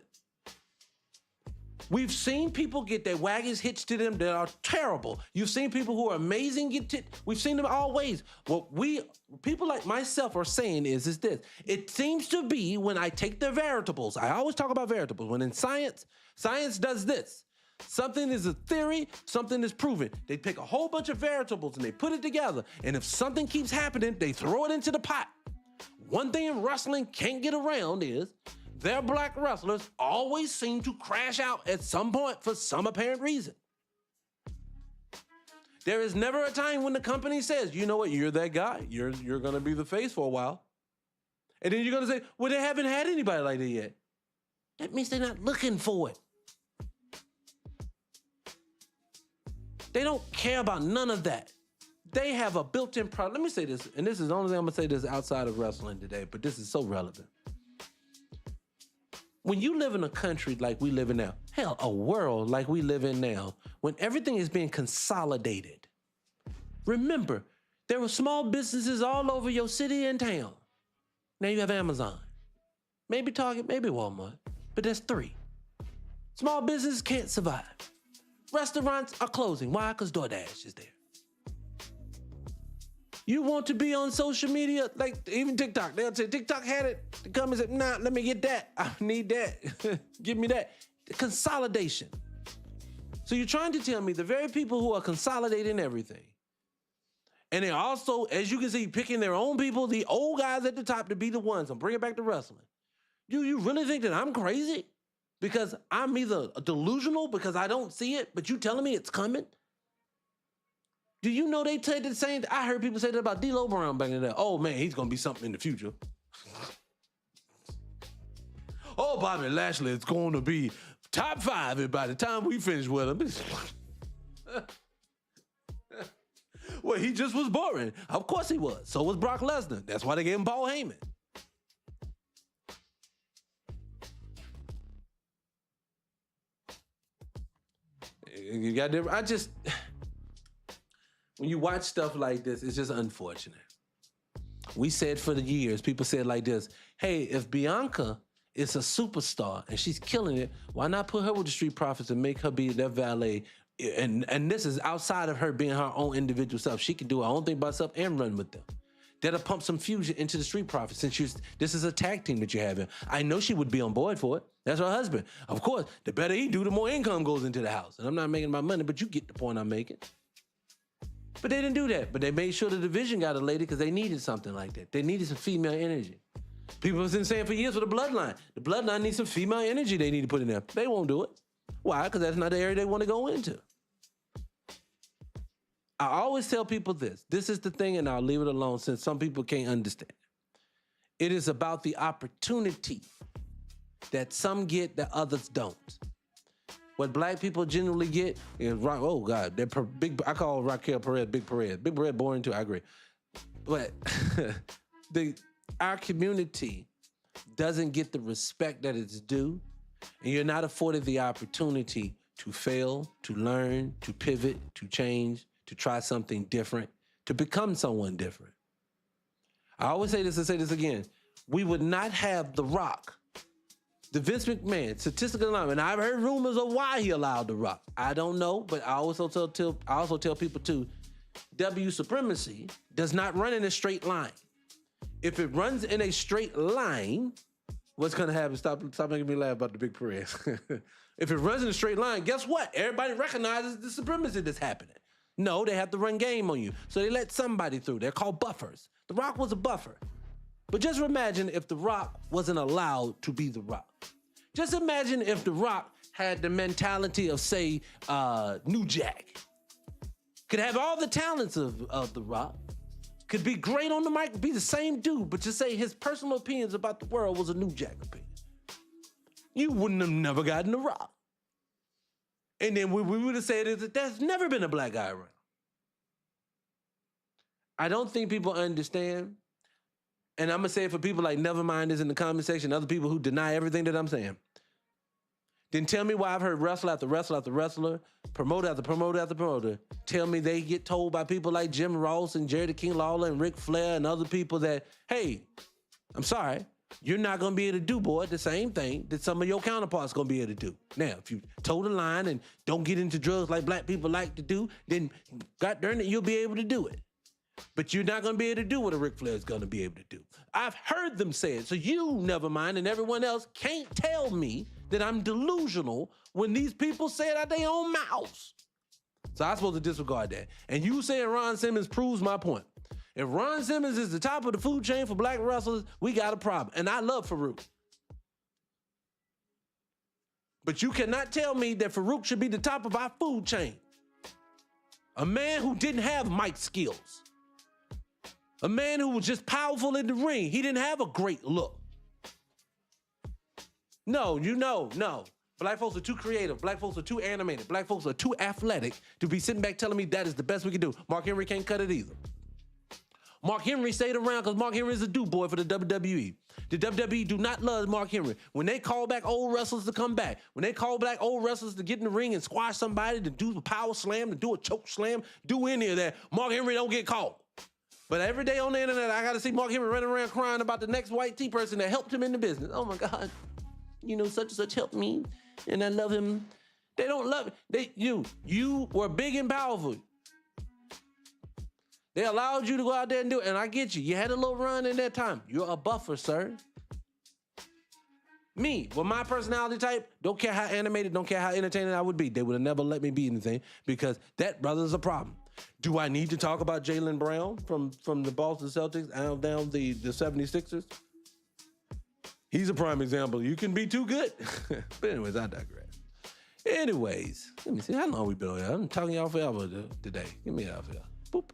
We've seen people get their wagons hitched to them that are terrible. You've seen people who are amazing we've seen them all ways. What people like myself are saying is this. It seems to be when I take the variables, I always talk about variables, when in science does this. Something is a theory, something is proven. They pick a whole bunch of variables and they put it together. And if something keeps happening, they throw it into the pot. One thing in wrestling can't get around is their black wrestlers always seem to crash out at some point for some apparent reason. There is never a time when the company says, you know what, you're that guy. You're going to be the face for a while. And then you're going to say, well, they haven't had anybody like that yet. That means they're not looking for it. They don't care about none of that. They have a built-in problem. Let me say this, and this is the only thing I'm going to say this outside of wrestling today, but this is so relevant. When you live in a country like we live in now, hell, a world like we live in now, when everything is being consolidated, remember, there were small businesses all over your city and town. Now you have Amazon, maybe Target, maybe Walmart, but there's 3. Small businesses can't survive. Restaurants are closing. Why? Because DoorDash is there. You want to be on social media, like even TikTok. They'll say, TikTok had it. The company said, nah, let me get that. I need that. Give me that. The consolidation. So you're trying to tell me the very people who are consolidating everything, and they're also, as you can see, picking their own people, the old guys at the top to be the ones. I'm bringing back to wrestling. Do you really think that I'm crazy? Because I'm either delusional because I don't see it, but you telling me it's coming? Do you know they said the same? I heard people say that about D'Lo Brown back in the day. Oh man, he's gonna be something in the future. Oh, Bobby Lashley is going to be top 5 by the time we finish with him. Well, he just was boring. Of course he was. So was Brock Lesnar. That's why they gave him Paul Heyman. You got different. When you watch stuff like this, it's just unfortunate. We said for the years, people said like this, hey, if Bianca is a superstar and she's killing it, why not put her with the Street Profits and make her be their valet? And this is outside of her being her own individual self. She can do her own thing by herself and run with them. That'll pump some fusion into the Street Profits since this is a tag team that you're having. I know she would be on board for it. That's her husband. Of course, the better he do, the more income goes into the house. And I'm not making my money, but you get the point I'm making. But they didn't do that. But they made sure the division got a lady because they needed something like that. They needed some female energy. People have been saying for years for the bloodline. The bloodline needs some female energy they need to put in there. They won't do it. Why? Because that's not the area they want to go into. I always tell people this. This is the thing, and I'll leave it alone since some people can't understand. It is about the opportunity that some get that others don't. What black people generally get is, oh God, they're big. I call Raquel Perez Big Perez. Big Perez boring too, I agree. But our community doesn't get the respect that it's due, and you're not afforded the opportunity to fail, to learn, to pivot, to change, to try something different, to become someone different. I always say this and say this again. We would not have The Rock, the Vince McMahon, statistical alignment. I've heard rumors of why he allowed The Rock. I don't know, but I also tell people too, W supremacy does not run in a straight line. If it runs in a straight line, what's gonna happen? Stop making me laugh about the big Perez. If it runs in a straight line, guess what? Everybody recognizes the supremacy that's happening. No, they have to run game on you. So they let somebody through. They're called buffers. The Rock was a buffer. But just imagine if The Rock wasn't allowed to be The Rock. Just imagine if The Rock had the mentality of, say, New Jack. Could have all the talents of The Rock. Could be great on the mic, be the same dude, but just say his personal opinions about the world was a New Jack opinion. You wouldn't have never gotten The Rock. And then we would have said that there's never been a black guy around. I don't think people understand. And I'm going to say it for people like Neverminders in the comment section, other people who deny everything that I'm saying. Then tell me why I've heard wrestler after wrestler after wrestler, promoter after promoter after promoter, tell me they get told by people like Jim Ross and Jerry the King Lawler and Ric Flair and other people that, hey, I'm sorry, you're not going to be able to do, boy, the same thing that some of your counterparts going to be able to do. Now, if you toe the line and don't get into drugs like black people like to do, then God darn it, you'll be able to do it. But you're not going to be able to do what a Ric Flair is going to be able to do. I've heard them say it, so you, never mind, and everyone else can't tell me that I'm delusional when these people say it out their own mouths. So I'm supposed to disregard that. And you saying Ron Simmons proves my point. If Ron Simmons is the top of the food chain for black wrestlers, we got a problem. And I love Farouk. But you cannot tell me that Farouk should be the top of our food chain. A man who didn't have mic skills. A man who was just powerful in the ring. He didn't have a great look. No. Black folks are too creative. Black folks are too animated. Black folks are too athletic to be sitting back telling me that is the best we can do. Mark Henry can't cut it either. Mark Henry stayed around because Mark Henry is a do-boy for the WWE. The WWE do not love Mark Henry. When they call back old wrestlers to come back, when they call back old wrestlers to get in the ring and squash somebody, to do a power slam, to do a choke slam, do any of that, Mark Henry don't get called. But every day on the internet, I got to see Mark Henry running around crying about the next white tea person that helped him in the business. Oh my God, such and such helped me, and I love him. They don't love it. You were big and powerful. They allowed you to go out there and do it, and I get you. You had a little run in that time. You're a buffer, sir. Me, with my personality type, don't care how animated, don't care how entertaining I would be. They would have never let me be anything because that brother's a problem. Do I need to talk about Jaylen Brown from the Boston Celtics down the 76ers? He's a prime example. You can be too good. But anyways, I digress. Anyways, let me see. How long we been on here? I'm talking y'all forever today. Give me that here. Boop.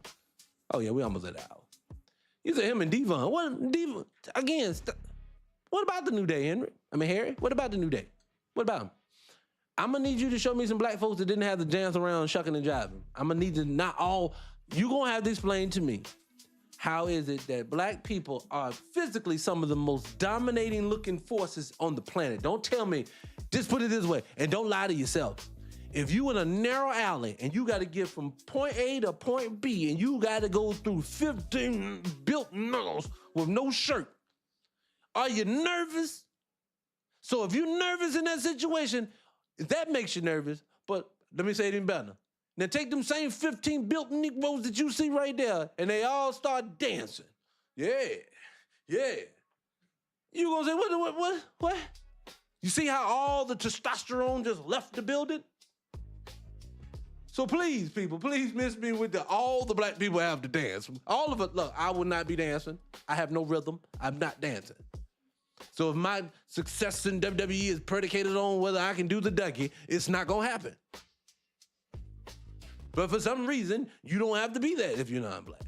Oh, yeah, we almost at an hour. You said him and Devon. What about the New Day, Harry? What about the New Day? What about him? I'm going to need you to show me some black folks that didn't have to dance around shucking and jiving. I'm going to need to you're going to have to explain to me, how is it that black people are physically some of the most dominating looking forces on the planet? Don't tell me, just put it this way, and don't lie to yourself. If you in a narrow alley and you got to get from point A to point B and you got to go through 15 built knuckles with no shirt, are you nervous? So if you're nervous in that situation, that makes you nervous, but let me say it even better. Now take them same 15 built Negroes that you see right there and they all start dancing. Yeah. You gonna say, what? You see how all the testosterone just left the building? So please, people, please miss me with all the black people have to dance. All of it, look, I will not be dancing. I have no rhythm. I'm not dancing. So if my success in WWE is predicated on whether I can do the ducky, it's not gonna happen. But for some reason, you don't have to be that if you're not black.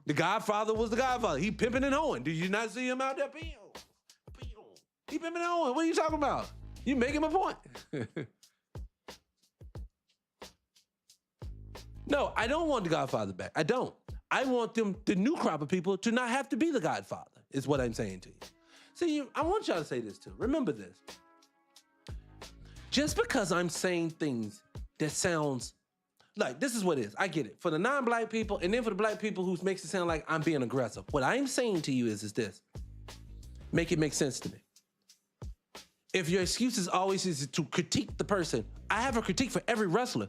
The Godfather was the Godfather. He pimping and hoeing. Did you not see him out there? He pimping and hoeing. What are you talking about? You making my point. No, I don't want the Godfather back. I don't. I want the new crop of people, to not have to be the Godfather, is what I'm saying to you. See, I want y'all to say this too. Remember this. Just because I'm saying things that sounds like, this is what it is. I get it. For the non-black people, and then for the black people who makes it sound like I'm being aggressive. What I'm saying to you is this. Make it make sense to me. If your excuse is always to critique the person, I have a critique for every wrestler.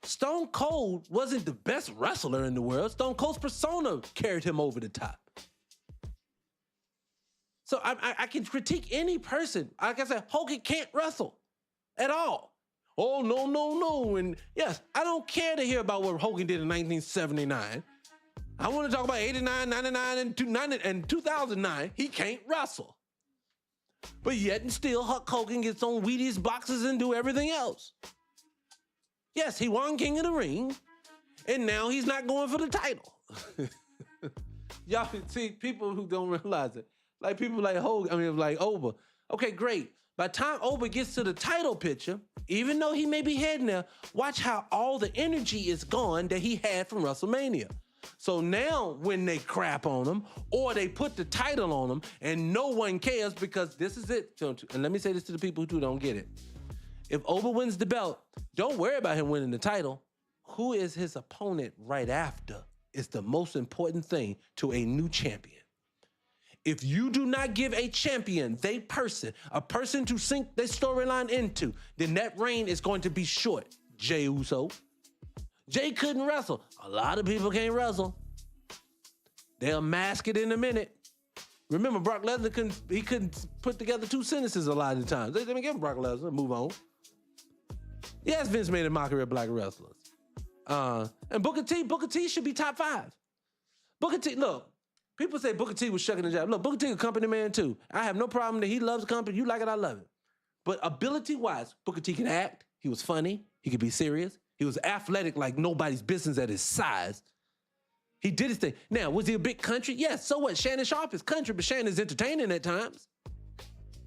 Stone Cold wasn't the best wrestler in the world. Stone Cold's persona carried him over the top. So I can critique any person. Like I said, Hogan can't wrestle at all. Oh, no. And yes, I don't care to hear about what Hogan did in 1979. I want to talk about 89, 99, and 2009. He can't wrestle. But yet and still, Hulk Hogan gets on Wheaties boxes and do everything else. Yes, he won King of the Ring, and now he's not going for the title. Y'all see, people who don't realize it, like people like Hogan, like Oba. Okay, great. By the time Oba gets to the title picture, even though he may be heading there, watch how all the energy is gone that he had from WrestleMania. So now when they crap on him or they put the title on him and no one cares, because this is it. And let me say this to the people who don't get it. If Oba wins the belt, don't worry about him winning the title. Who is his opponent right after is the most important thing to a new champion. If you do not give a champion, a person to sink their storyline into, then that reign is going to be short. Jey Uso. Jey couldn't wrestle. A lot of people can't wrestle. They'll mask it in a minute. Remember, Brock Lesnar couldn't put together 2 sentences a lot of the times. They didn't give him Brock Lesnar. Move on. Yes, Vince made a mockery of black wrestlers. And Booker T should be top 5. Booker T, look, people say Booker T was shucking the job. Look, Booker T a company man too. I have no problem that he loves the company. You like it, I love it. But ability-wise, Booker T can act. He was funny. He could be serious. He was athletic like nobody's business at his size. He did his thing. Now, was he a big country? Yes, so what? Shannon Sharp is country, but Shannon's entertaining at times.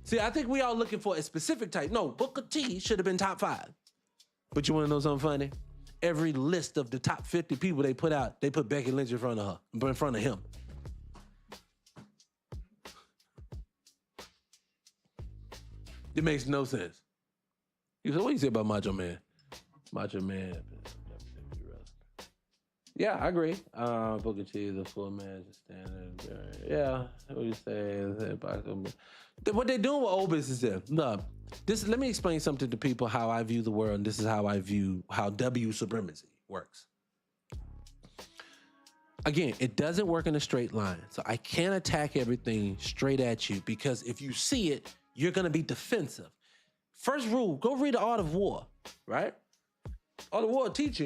See, I think we all looking for a specific type. No, Booker T should have been top 5. But you want to know something funny? Every list of the top 50 people they put out, they put Becky Lynch in front of him. It makes no sense. You said, what do you say about Macho Man? Macho Man. Yeah, I agree. Booker T is a full man, just standard. Yeah, what do you say? What they're doing with old business is look, let me explain something to people how I view the world, and this is how I view how W supremacy works. Again, it doesn't work in a straight line. So I can't attack everything straight at you because if you see it, you're going to be defensive. First rule, go read The Art of War, right? Art of War teach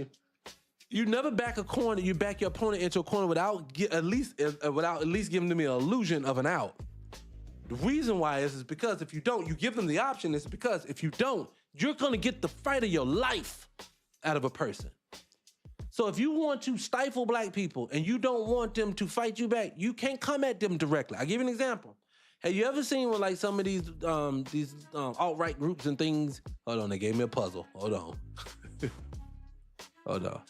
you never back a corner, you back your opponent into a corner without at least giving them the illusion of an out. The reason why is because if you don't, you give them the option, it's because if you don't, you're going to get the fight of your life out of a person. So if you want to stifle black people and you don't want them to fight you back, you can't come at them directly. I'll give you an example. Have you ever seen when like some of these alt-right groups and things? Hold on, they gave me a puzzle. Hold on. Hold on.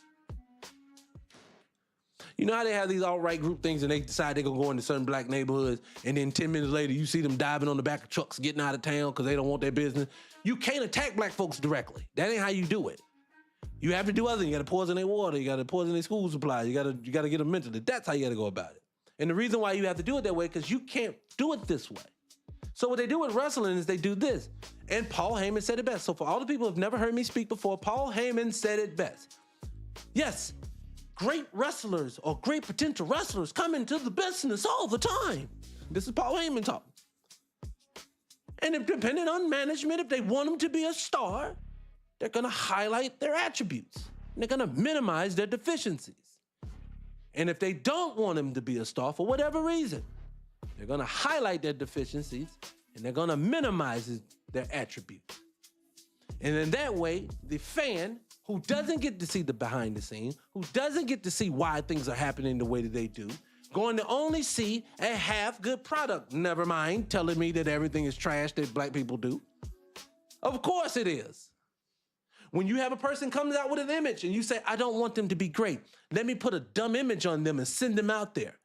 You know how they have these alt-right group things and they decide they're going to go into certain black neighborhoods and then 10 minutes later you see them diving on the back of trucks getting out of town because they don't want their business? You can't attack black folks directly. That ain't how you do it. You have to do other things. You got to poison their water. You got to poison their school supplies. You got to get them mentally. That's how you got to go about it. And the reason why you have to do it that way because you can't do it this way. So what they do with wrestling is they do this. And Paul Heyman said it best. So for all the people who've never heard me speak before, Paul Heyman said it best. Yes, great wrestlers or great potential wrestlers come into the business all the time. This is Paul Heyman talking. And if depending on management, if they want them to be a star, they're going to highlight their attributes. And they're going to minimize their deficiencies. And if they don't want them to be a star for whatever reason, they're going to highlight their deficiencies and they're going to minimize their attributes. And in that way, the fan who doesn't get to see the behind the scenes, who doesn't get to see why things are happening the way that they do, going to only see a half good product. Never mind telling me that everything is trash that black people do. Of course it is. When you have a person comes out with an image and you say, I don't want them to be great. Let me put a dumb image on them and send them out there.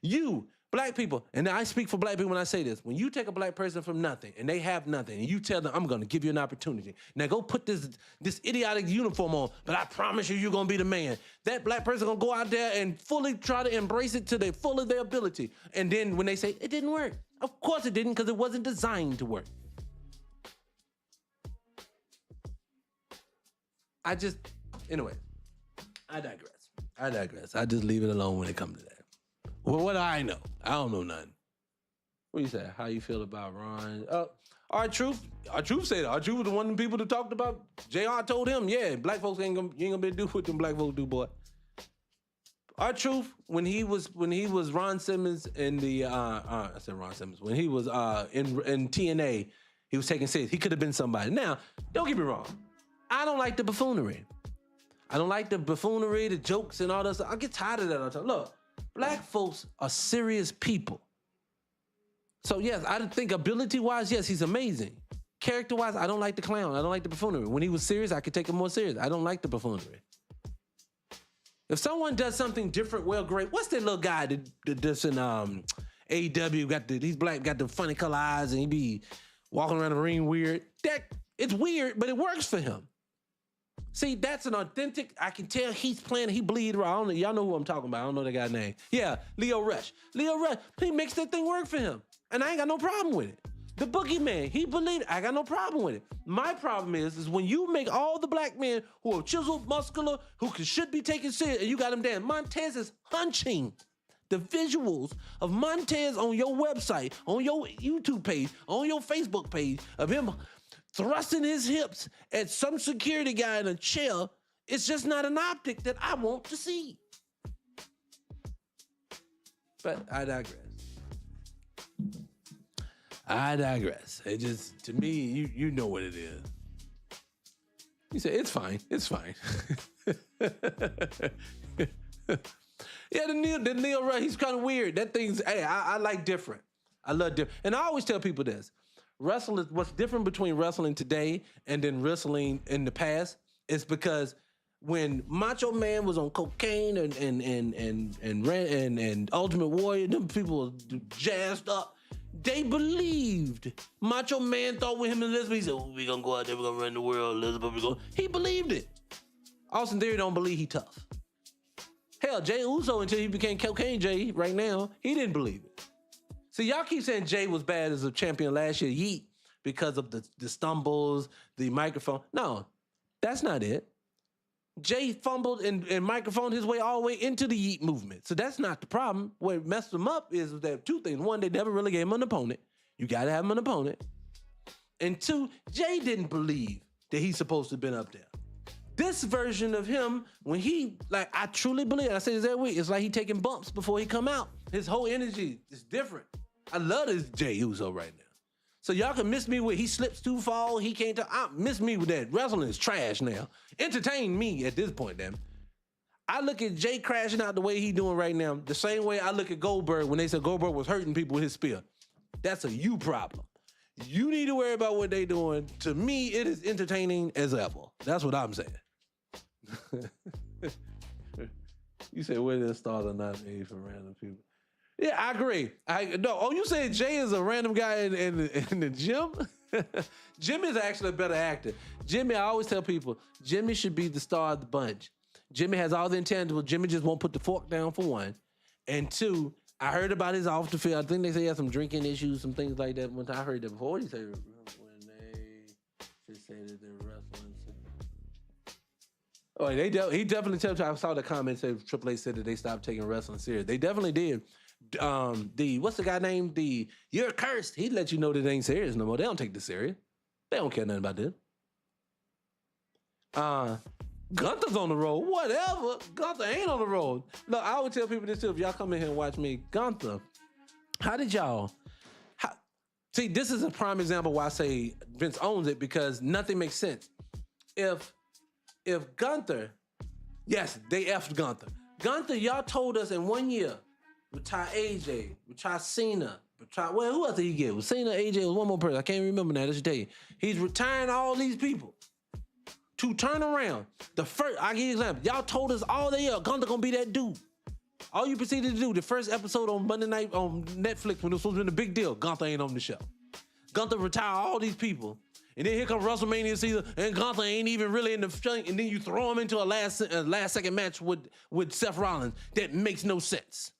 You, black people, and I speak for black people when I say this, when you take a black person from nothing and they have nothing and you tell them, I'm going to give you an opportunity. Now go put this idiotic uniform on, but I promise you're going to be the man. That black person going to go out there and fully try to embrace it to the full of their ability. And then when they say, it didn't work. Of course it didn't because it wasn't designed to work. Anyway, I digress. I just leave it alone when it comes to that. Well, what do I know? I don't know nothing. What do you say? How you feel about Ron? R-Truth said it. R-Truth was the one of the people that talked about. JR told him, yeah, black folks you ain't gonna be able to do what them black folks do, boy. R-Truth, when he was Ron Simmons in the I said Ron Simmons, when he was in TNA, he was taking serious. He could have been somebody. Now, don't get me wrong. I don't like the buffoonery. The jokes and all that stuff. I get tired of that all the time. Look, black folks are serious people. So yes, I think ability-wise, yes, he's amazing. Character-wise, I don't like the clown. I don't like the buffoonery. When he was serious, I could take him more serious. I don't like the buffoonery. If someone does something different, well, great. What's that little guy that does in AEW? He's black, got the funny color eyes, and he be walking around the ring weird. It's weird, but it works for him. See, that's an authentic. I can tell he's playing. He bleed raw. I don't know, y'all know who I'm talking about. I don't know that guy's name. Yeah, Leo Rush. Leo Rush. He makes that thing work for him, and I ain't got no problem with it. The boogeyman, he believed. I got no problem with it. My problem is when you make all the black men who are chiseled, muscular, should be taken serious, and you got them down. Montez is hunching. The visuals of Montez on your website, on your YouTube page, on your Facebook page of him thrusting his hips at some security guy in a chair, it's just not an optic that I want to see. But I digress. It just, to me, you know what it is. You say, it's fine. Yeah, the Neil Rush, he's kind of weird. That thing's, hey, I like different. I love different. And I always tell people this. Wrestling, what's different between wrestling today and then wrestling in the past is because when Macho Man was on cocaine and Ultimate Warrior, them people were jazzed up. They believed. Macho Man thought with him and Elizabeth, he said, we gonna go out there, we're gonna run the world, Elizabeth, He believed it. Austin Theory don't believe he tough. Hell, Jay Uso, until he became Cocaine Jay right now, he didn't believe it. See, y'all keep saying Jay was bad as a champion last year, yeet, because of the stumbles, the microphone. No, that's not it. Jay fumbled and microphoned his way all the way into the yeet movement. So that's not the problem. What messed him up is that two things. One, they never really gave him an opponent. You got to have him an opponent. And two, Jay didn't believe that he's supposed to have been up there. This version of him, when he, like, I truly believe, I say this every week, it's like he taking bumps before he come out. His whole energy is different. I love this Jay Uso right now. So y'all can miss me with he slips too far, he can't miss me with that. Wrestling is trash now. Entertain me at this point, damn. I look at Jay crashing out the way he doing right now, the same way I look at Goldberg when they said Goldberg was hurting people with his spear. That's a you problem. You need to worry about what they doing. To me, it is entertaining as ever. That's what I'm saying. You say where the stars are not made for random people. Yeah, I agree. You said Jay is a random guy in the gym? Jimmy is actually a better actor. Jimmy, I always tell people, Jimmy should be the star of the bunch. Jimmy has all the intangibles. Jimmy just won't put the fork down, for one. And two, I heard about his off the field. I think they say he had some drinking issues, some things like that. When I heard that before, what did he say? When they just say that they're wrestling. Oh, he definitely told you. I saw the comment say Triple H said that they stopped taking wrestling serious. They definitely did. What's the guy named? You're cursed. He'd let you know that it ain't serious no more. They don't take this serious. They don't care nothing about this. Gunther's on the road. Whatever. Gunther ain't on the road. Look, I always tell people this too. If y'all come in here and watch me, Gunther, see, this is a prime example why I say Vince owns it, because nothing makes sense. If Gunther, yes, they effed Gunther. Gunther, y'all told us in 1 year, retire AJ, retire Cena, who else did he get? Was Cena, AJ, was one more person. I can't remember now, I should tell you. He's retiring all these people to turn around. I'll give you an example. Y'all told us all day, Gunther gonna be that dude. All you proceeded to do, the first episode on Monday night on Netflix when it was supposed to be a big deal, Gunther ain't on the show. Gunther retire all these people. And then here comes WrestleMania season, and Gunther ain't even really in the front, and then you throw him into a last second match with Seth Rollins. That makes no sense.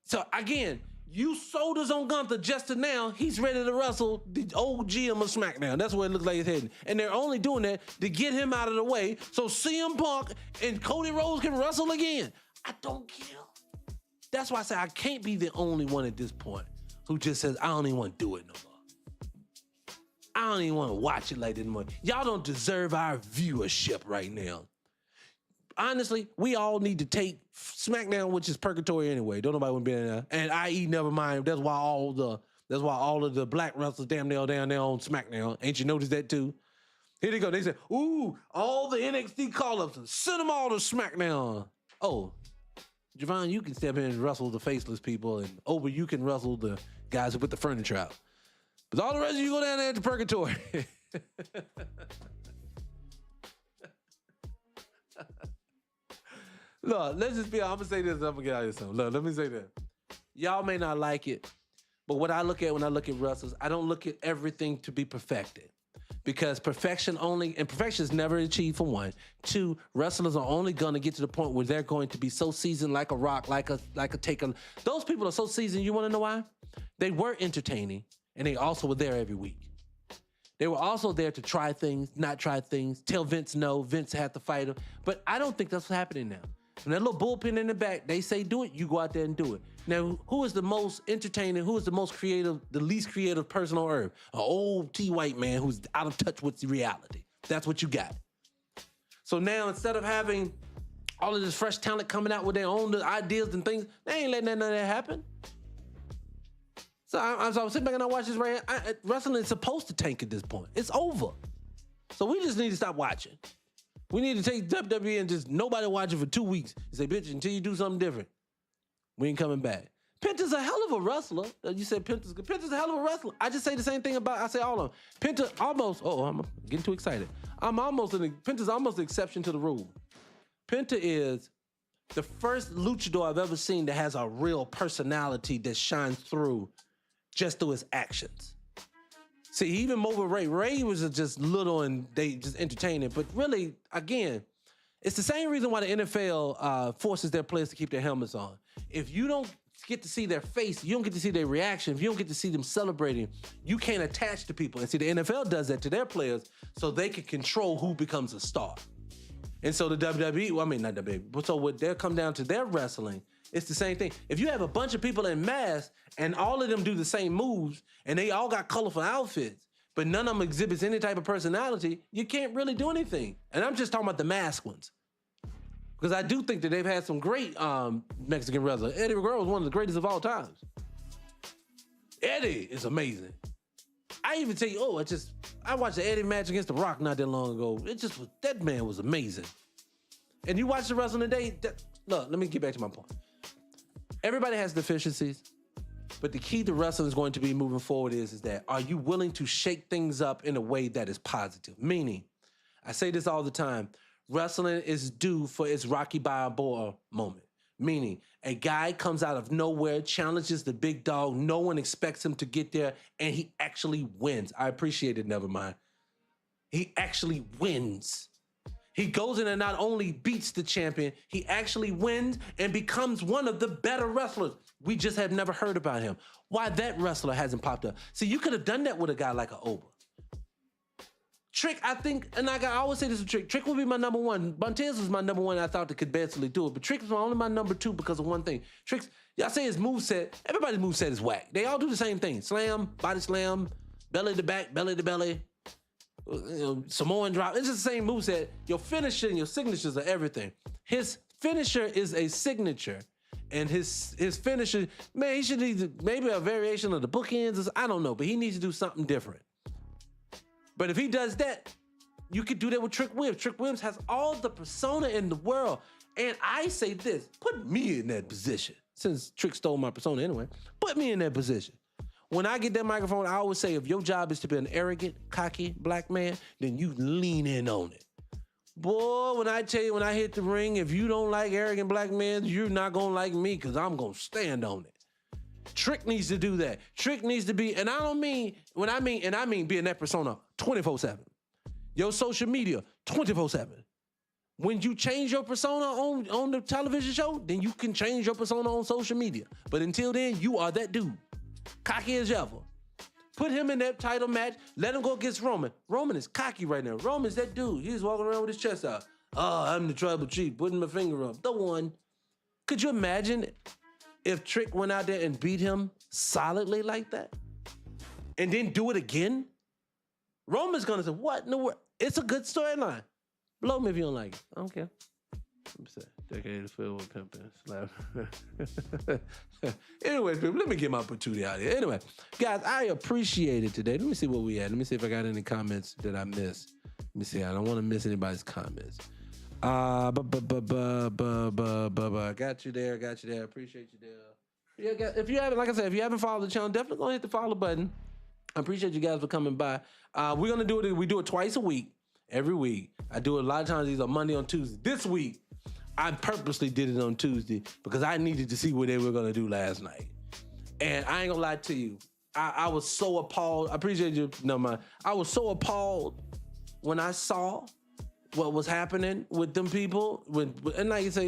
So again, you sold us on Gunther just to now. He's ready to wrestle the old GM of SmackDown. That's where it looks like he's heading. And they're only doing that to get him out of the way so CM Punk and Cody Rhodes can wrestle again. I don't care. That's why I say I can't be the only one at this point who just says, I don't even want to do it no more. I don't even want to watch it like this anymore. Y'all don't deserve our viewership right now. Honestly, we all need to take SmackDown, which is purgatory anyway. Don't nobody want to be in there. And IE, never mind. That's why all of the black wrestlers damn near down there on SmackDown. Ain't you noticed that too? Here they go. They said, ooh, all the NXT call-ups, send them all to SmackDown. Oh, Javon, you can step in and wrestle the faceless people, and Ober, you can wrestle the guys who put the furniture out. But all the rest of you go down there to purgatory. Look, let's just be honest. I'm going to say this, I'm going to get out of here soon. Look, let me say this. Y'all may not like it, but what I look at when I look at wrestlers, I don't look at everything to be perfected. because perfection is never achieved, for one. Two, wrestlers are only going to get to the point where they're going to be so seasoned like a Rock, like a Taker. Those people are so seasoned, you want to know why? They were entertaining, and they also were there every week. They were also there to try things, not try things, tell Vince no, Vince had to fight him. But I don't think that's what's happening now. From that little bullpen in the back, they say do it, you go out there and do it. Now, who is the most entertaining, who is the most creative, the least creative person on earth? An old T-white man who's out of touch with the reality. That's what you got. So now, instead of having all of this fresh talent coming out with their own ideas and things, they ain't letting none of that happen. So I was sitting back and I watched this right here. Wrestling is supposed to tank at this point. It's over. So we just need to stop watching. We need to take WWE and just nobody watch it for 2 weeks and say, bitch, until you do something different, we ain't coming back. Penta's a hell of a wrestler. You said Penta's good. Penta's a hell of a wrestler. I just say the same thing I say all of them. Penta almost, I'm getting too excited. Penta's almost the exception to the rule. Penta is the first luchador I've ever seen that has a real personality that shines through just through his actions. See, even over Ray. Ray was just little and they just entertaining. But really, again, it's the same reason why the NFL forces their players to keep their helmets on. If you don't get to see their face, you don't get to see their reaction, if you don't get to see them celebrating, you can't attach to people. And see, the NFL does that to their players so they can control who becomes a star. And so the WWE, not WWE, so when they come down to their wrestling, it's the same thing. If you have a bunch of people in masks and all of them do the same moves and they all got colorful outfits, but none of them exhibits any type of personality, you can't really do anything. And I'm just talking about the masked ones. Because I do think that they've had some great Mexican wrestlers. Eddie Guerrero is one of the greatest of all times. Eddie is amazing. I even tell you, I watched the Eddie match against The Rock not that long ago. That man was amazing. And you watch the wrestling today, look, let me get back to my point. Everybody has deficiencies, but the key to wrestling is going to be moving forward is that, are you willing to shake things up in a way that is positive? Meaning, I say this all the time, wrestling is due for its Rocky Balboa moment. Meaning, a guy comes out of nowhere, challenges the big dog, no one expects him to get there, and he actually wins. I appreciate it, never mind. He actually wins. He goes in and not only beats the champion, he actually wins and becomes one of the better wrestlers. We just have never heard about him. Why that wrestler hasn't popped up? See, you could have done that with a guy like an Oba. Trick, I think, and I always say this with Trick. Trick would be my number one. Montez was my number one. I thought that could basically do it, but Trick is only my number two because of one thing. Trick's, y'all say his moveset. Everybody's moveset is whack. They all do the same thing: slam, body slam, belly to back, belly to belly, Samoan drop. It's just the same moveset. Your finisher and your signatures are everything. His finisher is a signature. And his finisher, man, he should need maybe a variation of the bookends. I don't know, but he needs to do something different. But if he does that, you could do that with Trick Williams. Trick Williams has all the persona in the world. And I say this, put me in that position. Since Trick stole my persona anyway, put me in that position. When I get that microphone, I always say, if your job is to be an arrogant, cocky black man, then you lean in on it. Boy, when I tell you, when I hit the ring, if you don't like arrogant black men, you're not gonna like me because I'm gonna stand on it. Trick needs to do that. Trick needs to be, and I mean being that persona 24/7. Your social media, 24/7. When you change your persona on the television show, then you can change your persona on social media. But until then, you are that dude. Cocky as ever. Put him in that title match. Let him go against Roman. Roman is cocky right now. Roman's that dude. He's walking around with his chest out. Oh, I'm the tribal chief, putting my finger up. The one. Could you imagine if Trick went out there and beat him solidly like that? And then do it again? Roman's gonna say, what in the world? It's a good storyline. Blow me if you don't like it. I don't care. Let me say, decade filled with pimping. Slap. Anyways, people, let me get my patootie out here. Anyway, guys, I appreciate it today. Let me see what we had. Let me see if I got any comments that I missed. Let me see. I don't want to miss anybody's comments. Got you there. Appreciate you there. Yeah, if you haven't, like I said, if you haven't followed the channel, definitely go hit the follow button. I appreciate you guys for coming by. We're gonna do it. We do it twice a week, every week. I do it a lot of times. These are Monday on Tuesday. This week, I purposely did it on Tuesday because I needed to see what they were gonna do last night. And I ain't gonna lie to you, I was so appalled. I appreciate you. No, mind. I was so appalled when I saw what was happening with them people. And like you say,